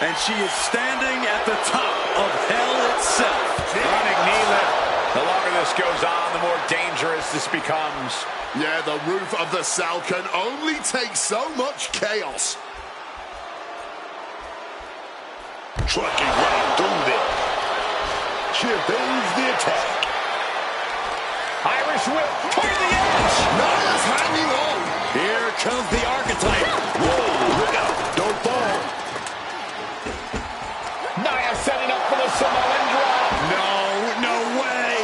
And she is standing at the top of hell itself. Running knee lift. The longer this goes on, the more dangerous this becomes. Yeah, the roof of the cell can only take so much chaos. Trucking right through them. She evades the attack. Irish whip toward the edge. Nia's hanging on. Here comes the Archetype. Whoa, look out. Don't fall. Nia setting up for the Samoan drop. No way.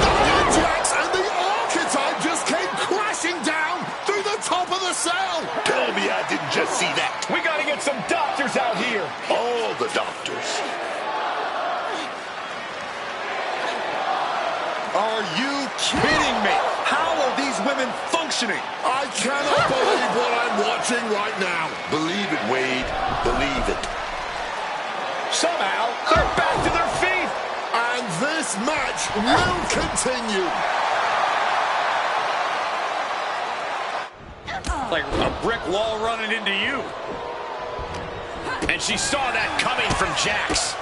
Nia Jax and the Archetype just came crashing down through the top of the cell. Tell me I didn't just see that. We got to get some doctors out here. All the doctors. Are you kidding me? How are these women functioning? I cannot believe what I'm watching right now. Believe it, Wade. Believe it. Somehow, they're back to their feet. And this match will continue. Like a brick wall running into you. And she saw that coming from Jax.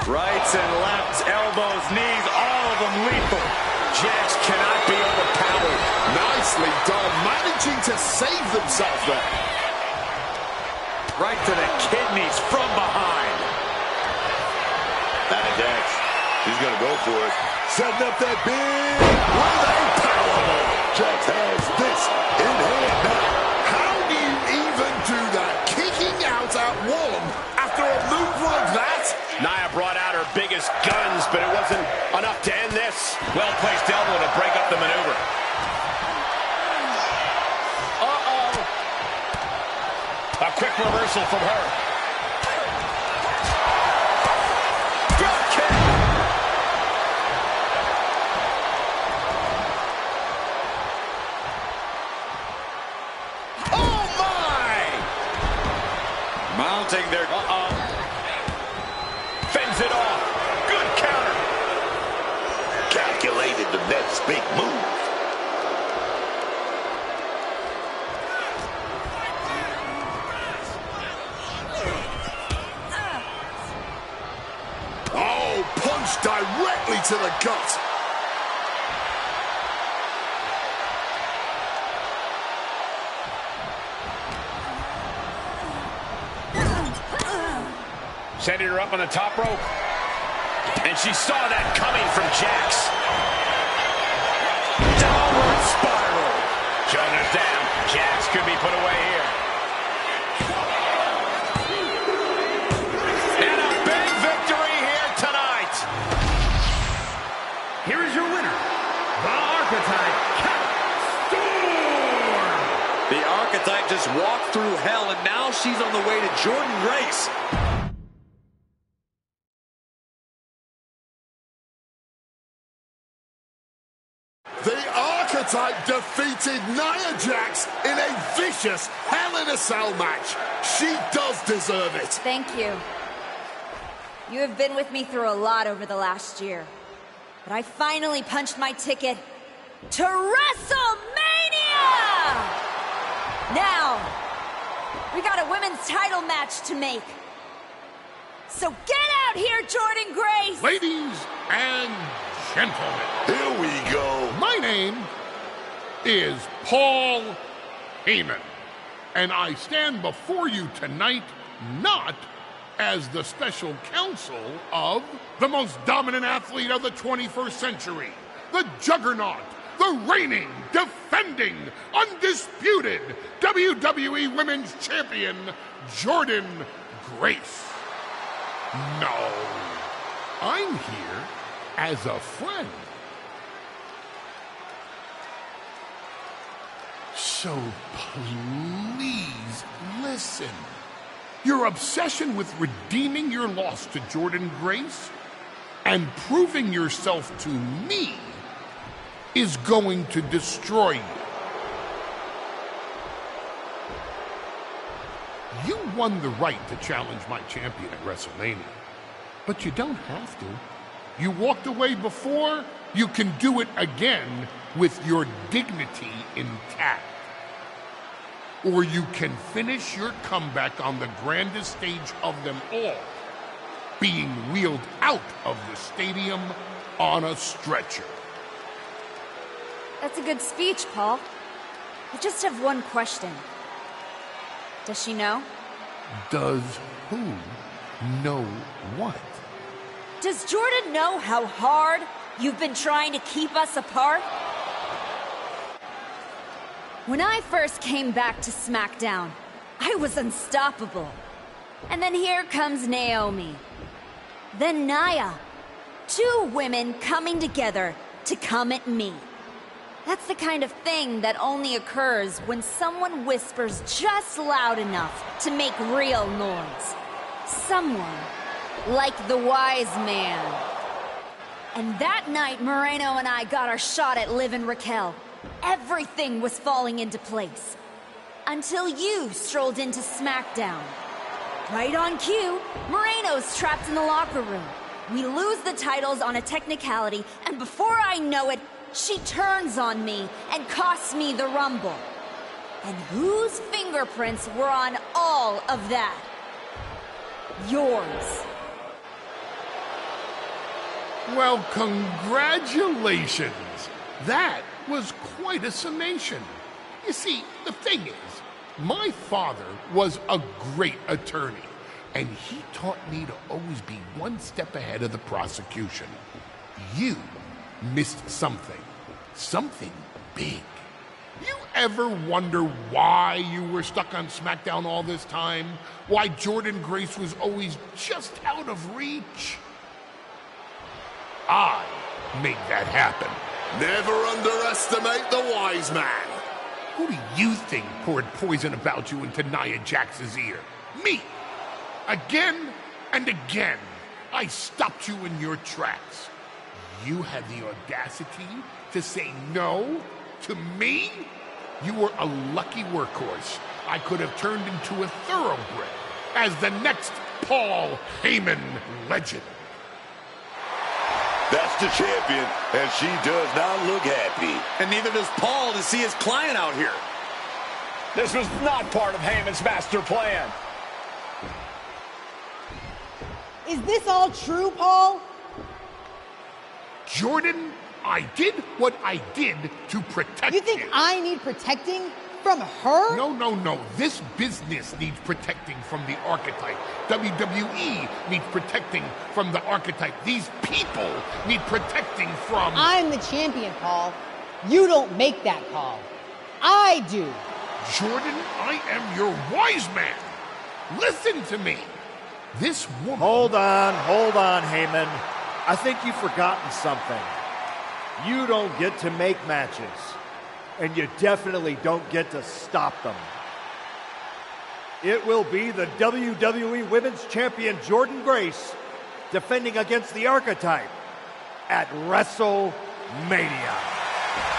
Rights and lefts, elbows, knees, all of them lethal. Jax cannot be overpowered. Nicely done, managing to save themselves there. Right to the kidneys from behind. Nia Jax, she's going to go for it. Setting up that big With a powerbomb. Jax has this in hand now. How do you even do that? Kicking out at one after a move like that? Nia brought out her biggest guns, but it wasn't enough to end this. Well-placed elbow to break up the maneuver. A quick reversal from her. Good kick. Oh, my! Mounting their... Fends it off. Good counter. Calculated the next big move. Oh, punch directly to the gut. Sending her up on the top rope. And she saw that coming from Jax. Downward spiral. Shoulders down. Jax could be put away here. And a big victory here tonight. Here is your winner, the Archetype, Storm! The Archetype just walked through hell, and now she's on the way to Jordynne Grace. The Archetype defeated Nia Jax in a vicious Hell in a Cell match. She does deserve it. Thank you. You have been with me through a lot over the last year. But I finally punched my ticket to WrestleMania! Now, we got a women's title match to make. So get out here, Jordynne Grace! Ladies and gentlemen, here we go. My name is Paul Heyman, and I stand before you tonight not as the special counsel of the most dominant athlete of the 21st century, the juggernaut, the reigning, defending, undisputed WWE Women's Champion, Jordynne Grace. No, I'm here as a friend. So please listen. Your obsession with redeeming your loss to Jordynne Grace and proving yourself to me is going to destroy you. You won the right to challenge my champion at WrestleMania, but you don't have to. You walked away before, you can do it again with your dignity intact. Or you can finish your comeback on the grandest stage of them all, being wheeled out of the stadium on a stretcher. That's a good speech, Paul. I just have one question. Does she know? Does who know what? Does Jordynne know how hard you've been trying to keep us apart? When I first came back to SmackDown, I was unstoppable. And then here comes Naomi. Then Nia. Two women coming together to come at me. That's the kind of thing that only occurs when someone whispers just loud enough to make real noise. Someone like the wise man. And that night, Moreno and I got our shot at Liv and Raquel. Everything was falling into place. Until you strolled into SmackDown. Right on cue, Moreno's trapped in the locker room. We lose the titles on a technicality, and before I know it, she turns on me and costs me the Rumble. And whose fingerprints were on all of that? Yours. Well, congratulations. That was quite a summation. You see, the thing is, my father was a great attorney, and he taught me to always be one step ahead of the prosecution. You missed something. Something big. You ever wonder why you were stuck on SmackDown all this time? Why Jordynne Grace was always just out of reach? I made that happen. Never underestimate the wise man. Who do you think poured poison about you into Nia Jax's ear? Me! Again and again, I stopped you in your tracks. You had the audacity to say no to me? You were a lucky workhorse I could have turned into a thoroughbred as the next Paul Heyman legend. That's the champion, and she does not look happy. And neither does Paul to see his client out here. This was not part of Heyman's master plan. Is this all true, Paul? Jordan, I did what I did to protect you. You think I need protecting from her? No. This business needs protecting from the archetype. WWE needs protecting from the archetype. These people need protecting from... I'm the champion, Paul. You don't make that call. I do. Jordan, I am your wise man. Listen to me. This woman... Hold on, Heyman. I think you've forgotten something. You don't get to make matches. And you definitely don't get to stop them. It will be the WWE Women's Champion Jordynne Grace defending against the Archetype at WrestleMania.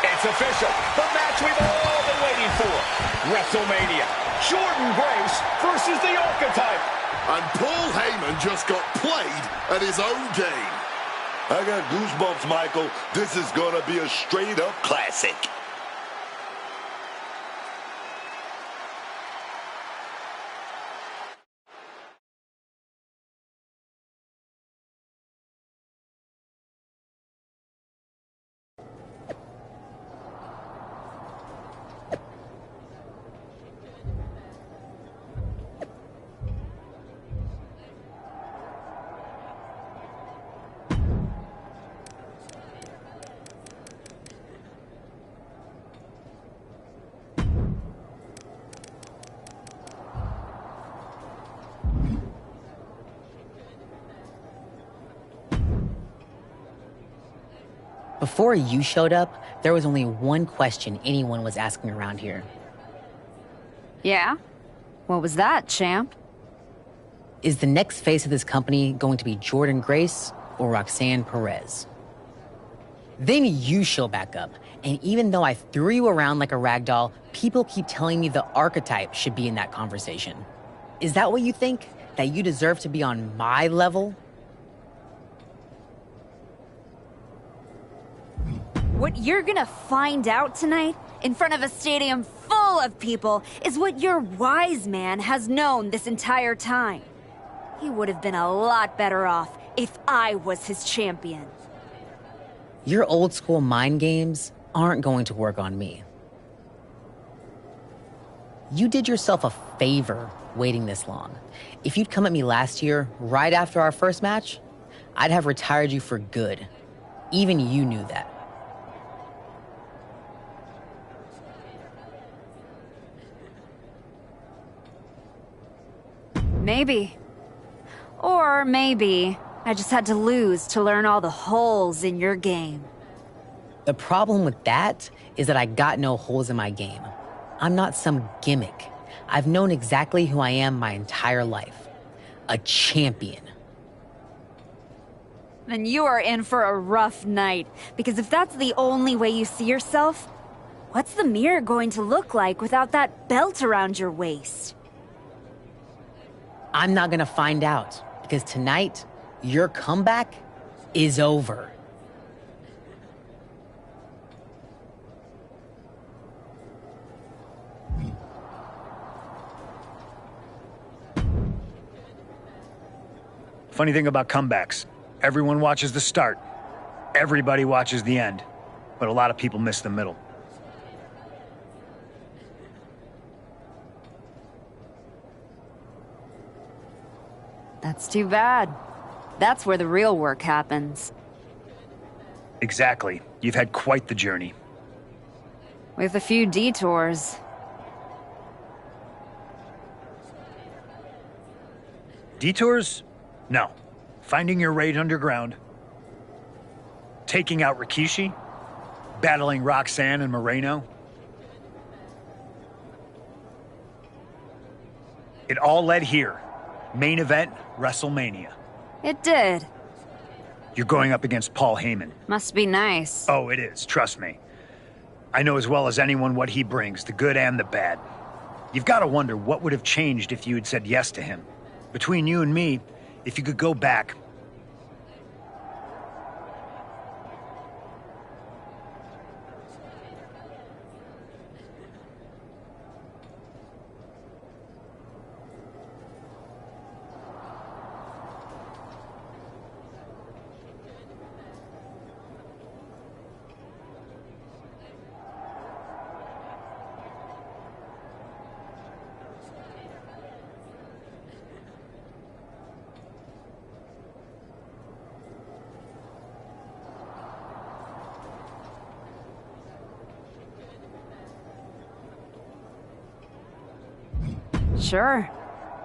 It's official. The match we've all been waiting for. WrestleMania. Jordynne Grace versus the Archetype. And Paul Heyman just got played at his own game. I got goosebumps, Michael. This is gonna be a straight-up classic. Before you showed up, there was only one question anyone was asking around here. Yeah? What was that, champ? Is the next face of this company going to be Jordynne Grace or Roxanne Perez? Then you show back up, and even though I threw you around like a rag doll, people keep telling me the Archetype should be in that conversation. Is that what you think? That you deserve to be on my level? What you're gonna find out tonight, in front of a stadium full of people, is what your wise man has known this entire time. He would have been a lot better off if I was his champion. Your old school mind games aren't going to work on me. You did yourself a favor waiting this long. If you'd come at me last year, right after our first match, I'd have retired you for good. Even you knew that. Maybe. Or maybe I just had to lose to learn all the holes in your game. The problem with that is that I got no holes in my game. I'm not some gimmick. I've known exactly who I am my entire life. A champion. Then you are in for a rough night, because if that's the only way you see yourself, what's the mirror going to look like without that belt around your waist? I'm not gonna find out, because tonight, your comeback is over. Funny thing about comebacks, everyone watches the start, everybody watches the end, but a lot of people miss the middle. That's too bad. That's where the real work happens. Exactly. You've had quite the journey. With a few detours. Detours? No. Finding your raid underground. Taking out Rikishi. Battling Roxanne and Moreno. It all led here. Main event, WrestleMania. It did. You're going up against Paul Heyman. Must be nice. Oh, it is, trust me. I know as well as anyone what he brings, the good and the bad. You've got to wonder what would have changed if you had said yes to him. Between you and me, if you could go back. Sure.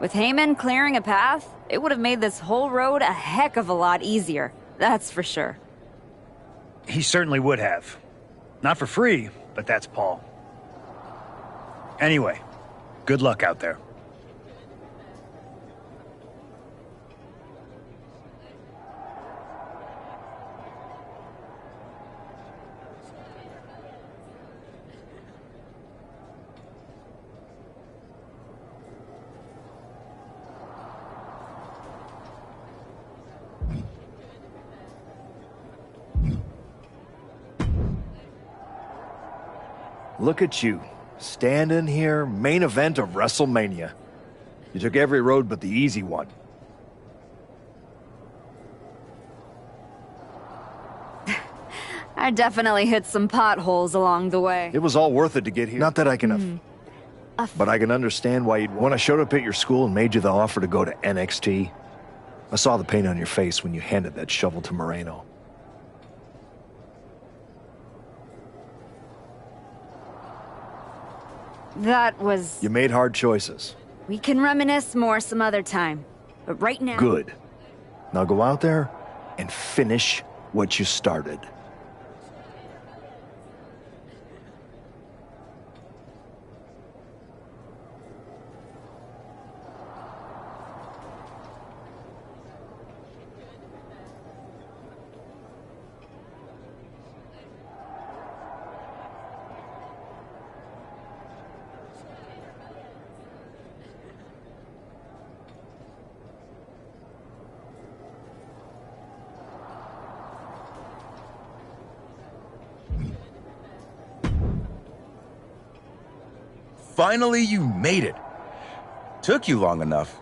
With Heyman clearing a path, it would have made this whole road a heck of a lot easier. That's for sure. He certainly would have. Not for free, but that's Paul. Anyway, good luck out there. Look at you, standing here, main event of WrestleMania. You took every road but the easy one. I definitely hit some potholes along the way. It was all worth it to get here. Not that I can... But I can understand why when I showed up at your school and made you the offer to go to NXT, I saw the pain on your face when you handed that shovel to Moreno. That was... You made hard choices. We can reminisce more some other time. But right now... Good. Now go out there and finish what you started. Finally, you made it. Took you long enough.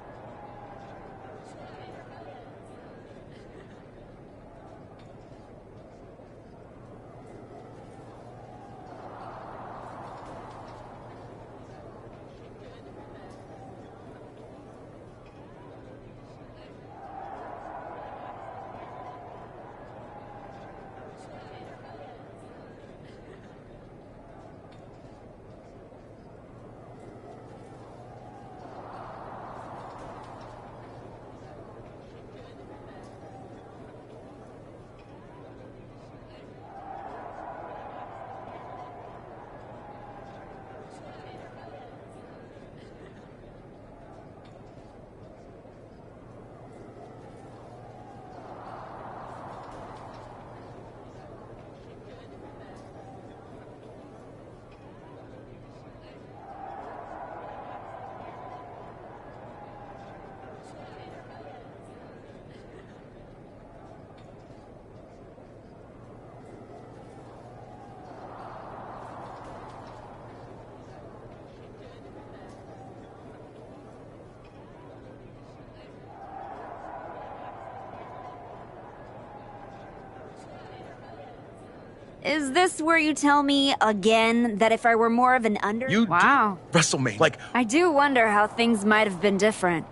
Is this where you tell me again that if I were more of an under... Wow. WrestleMania. Like, I do wonder how things might have been different.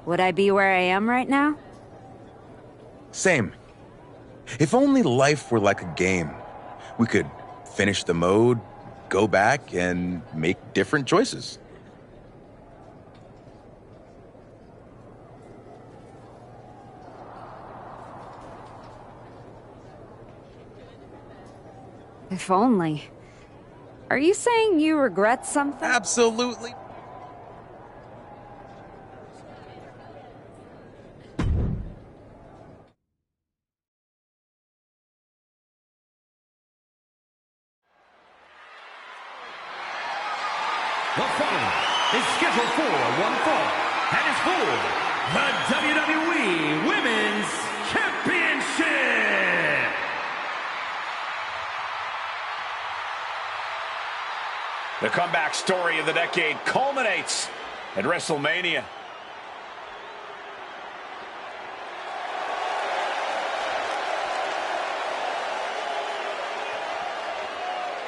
Would I be where I am right now? same. If only life were like a game. We could finish the mode, go back, and make different choices. If only. Are you saying you regret something? Absolutely. The following is scheduled for one fall and is for the WWE Women's Championship. The comeback story of the decade culminates at WrestleMania.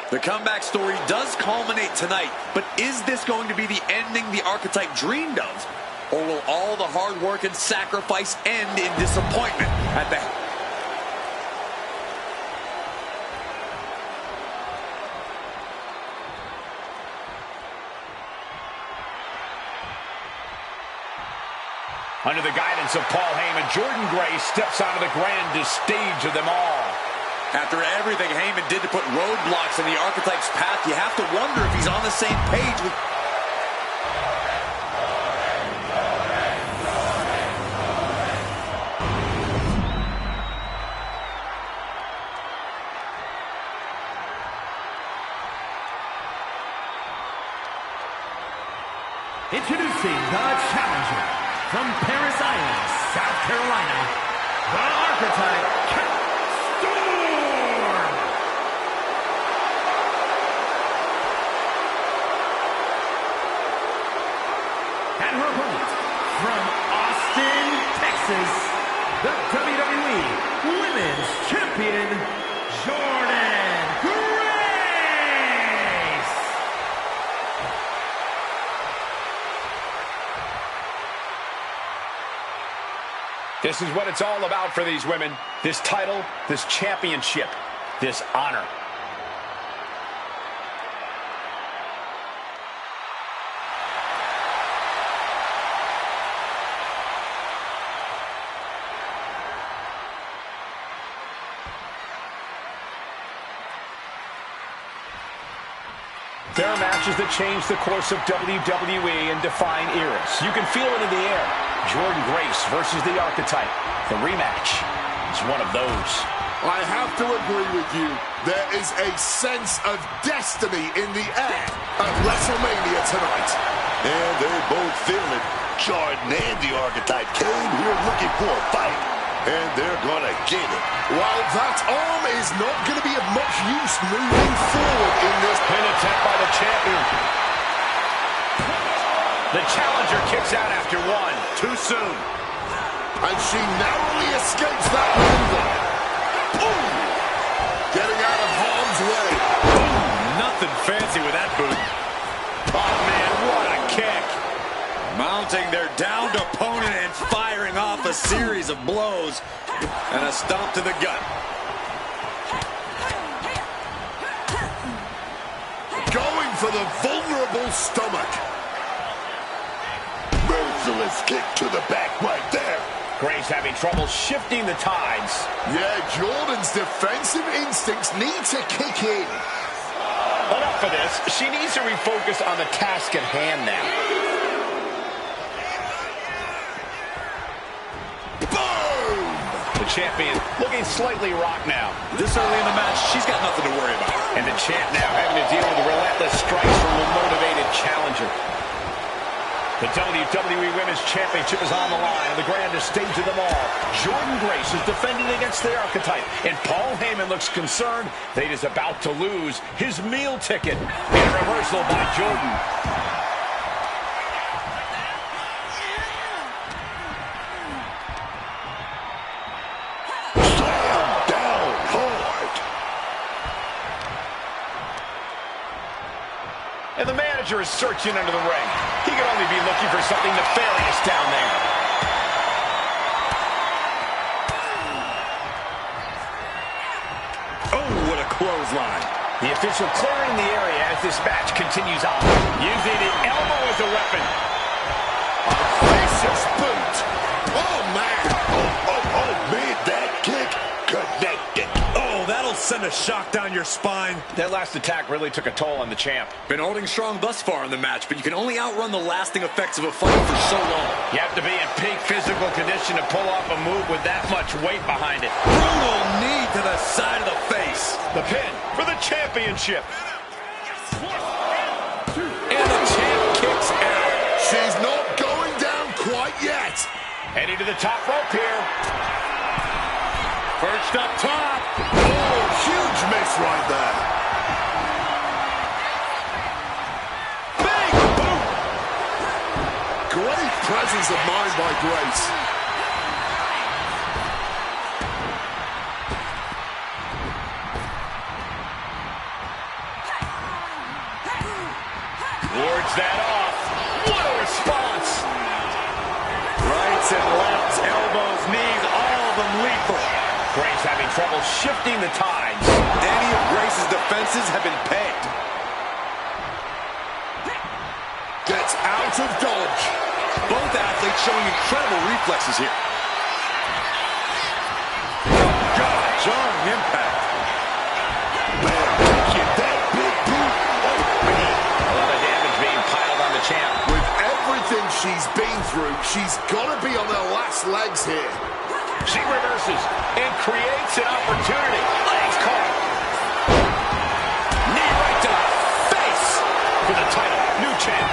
The comeback story does culminate tonight, but is this going to be the ending the Archetype dreamed of? Or will all the hard work and sacrifice end in disappointment at the... Under the guidance of Paul Heyman, Jordynne Grace steps onto the grandest stage of them all. After everything Heyman did to put roadblocks in the Archetype's path, you have to wonder if he's on the same page with... Introducing the challenger from Paris Island, South Carolina, the Archetype Storm! And her opponent from Austin, Texas, the WWE Women's Champion, Jordynne Grace! This is what it's all about for these women. This title, this championship, this honor. There are matches that change the course of WWE and define eras. You can feel it in the air. Jordynne Grace versus the Archetype. The rematch is one of those. I have to agree with you. There is a sense of destiny in the air at WrestleMania tonight. And they both feel it. Jordynne and the Archetype came here looking for a fight. And they're gonna get it. While that arm is not going to be of much use moving forward in this pin attempt by the champion. The challenger kicks out after one. Too soon. And she narrowly escapes that maneuver. Boom! Getting out of harm's way. Boom! Nothing fancy with that boot. Oh, man, what a kick. Mounting their downed opponent and firing off a series of blows. And a stomp to the gut. Going for the vulnerable stomach. Merciless kick to the back right there. Grace having trouble shifting the tides. Yeah, Jordynne's defensive instincts need to kick in. Enough of this. She needs to refocus on the task at hand now. Boom! The champion looking slightly rocked now. This early in the match, she's got nothing to worry about. And the champ now having to deal with the relentless strikes from a motivated challenger. The WWE Women's Championship is on the line on the grandest stage of them all. Jordynne Grace is defending against the Archetype, and Paul Heyman looks concerned that he is about to lose his meal ticket. And a reversal by Jordynne. And the manager is searching under the ring. He could only be looking for something nefarious down there. Oh, what a clothesline. The official clearing the area as this match continues on. Using the elbow as a weapon. Vicious boot. Oh, man. Oh, man, that kick connected. Oh, that'll send a shock down your spine. That last attack really took a toll on the champ. Been holding strong thus far in the match, but you can only outrun the lasting effects of a fight for so long. You have to be in peak physical condition to pull off a move with that much weight behind it. Brutal knee to the side of the face. The pin for the championship. And the Heading to the top rope here. First up top. Oh, huge miss right there. Big boot. Great presence of mind by Grace. Wards that off. What a response. Rights and lefts, elbows, knees, all of them lethal. Grace having trouble shifting the tides. Any of Grace's defenses have been pegged. Gets out of dodge. Both athletes showing incredible reflexes here. God, jarring impact. Man, get that big boot. A lot of damage being piled on the champ. With everything she's been through, she's got to be on her last legs here. She reverses and creates an opportunity. Legs caught. Knee right to the face for the title. New champ.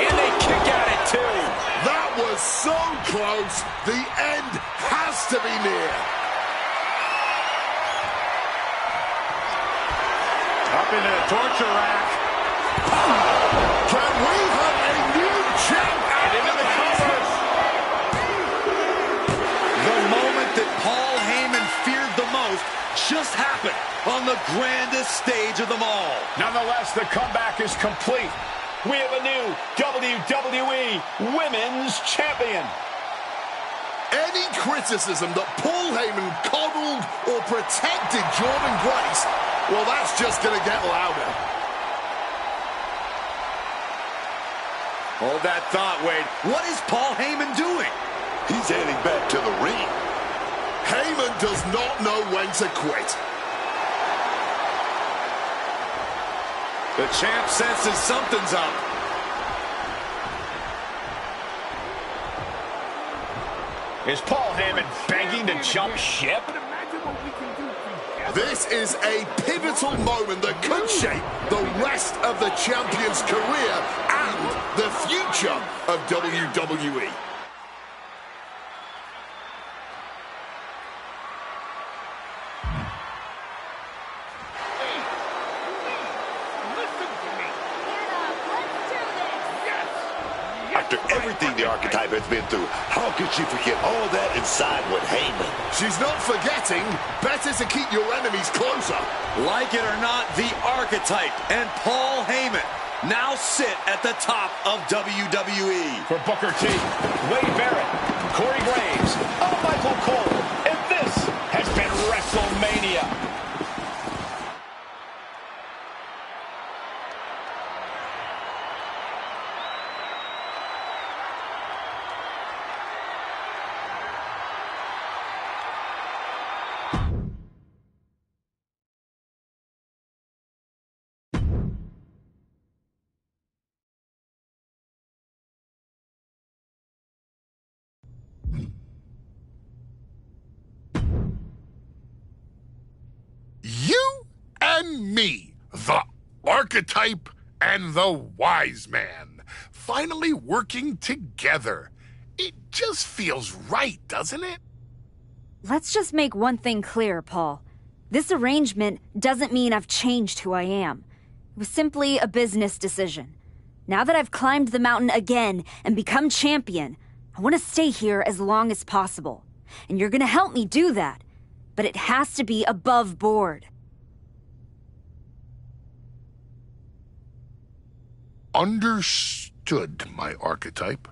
And they kick at it too. That was so close. The end has to be near. Up into the torture rack. Can we have a new champ out into the covers? The moment that Paul Heyman feared the most just happened on the grandest stage of them all. Nonetheless, the comeback is complete. We have a new WWE Women's Champion. Any criticism that Paul Heyman coddled or protected Jordan Grace, well, that's just going to get louder. Hold that thought, Wade. What is Paul Heyman doing? He's heading back to the ring. Heyman does not know when to quit. The champ senses something's up. Is Paul Heyman begging to jump ship? This is a pivotal moment that could shape the rest of the champion's career and the future of WWE. After everything the Archetype has been through, how could she forget all that and side with Heyman? She's not forgetting. Better to keep your enemies closer. Like it or not, the Archetype and Paul Heyman now sit at the top of WWE. For Booker T, Wade Barrett, Corey Graves, Michael Cole, and this has been WrestleMania. You and me, the Archetype and the Wise Man, finally working together. It just feels right, doesn't it? Let's just make one thing clear, Paul. This arrangement doesn't mean I've changed who I am. It was simply a business decision. Now that I've climbed the mountain again and become champion, I want to stay here as long as possible. And you're gonna help me do that. But it has to be above board. Understood, my Archetype.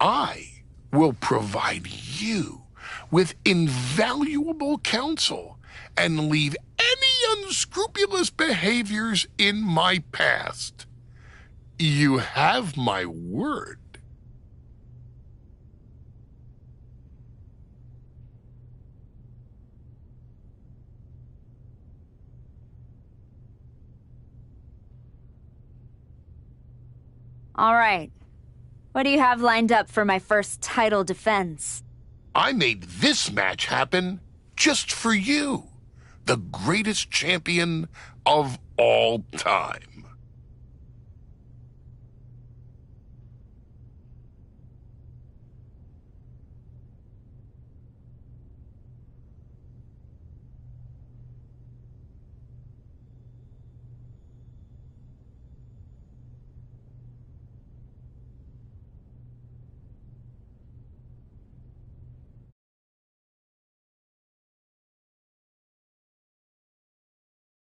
I will provide you with invaluable counsel and leave any unscrupulous behaviors in my past. You have my word. All right. What do you have lined up for my first title defense? I made this match happen just for you, the greatest champion of all time.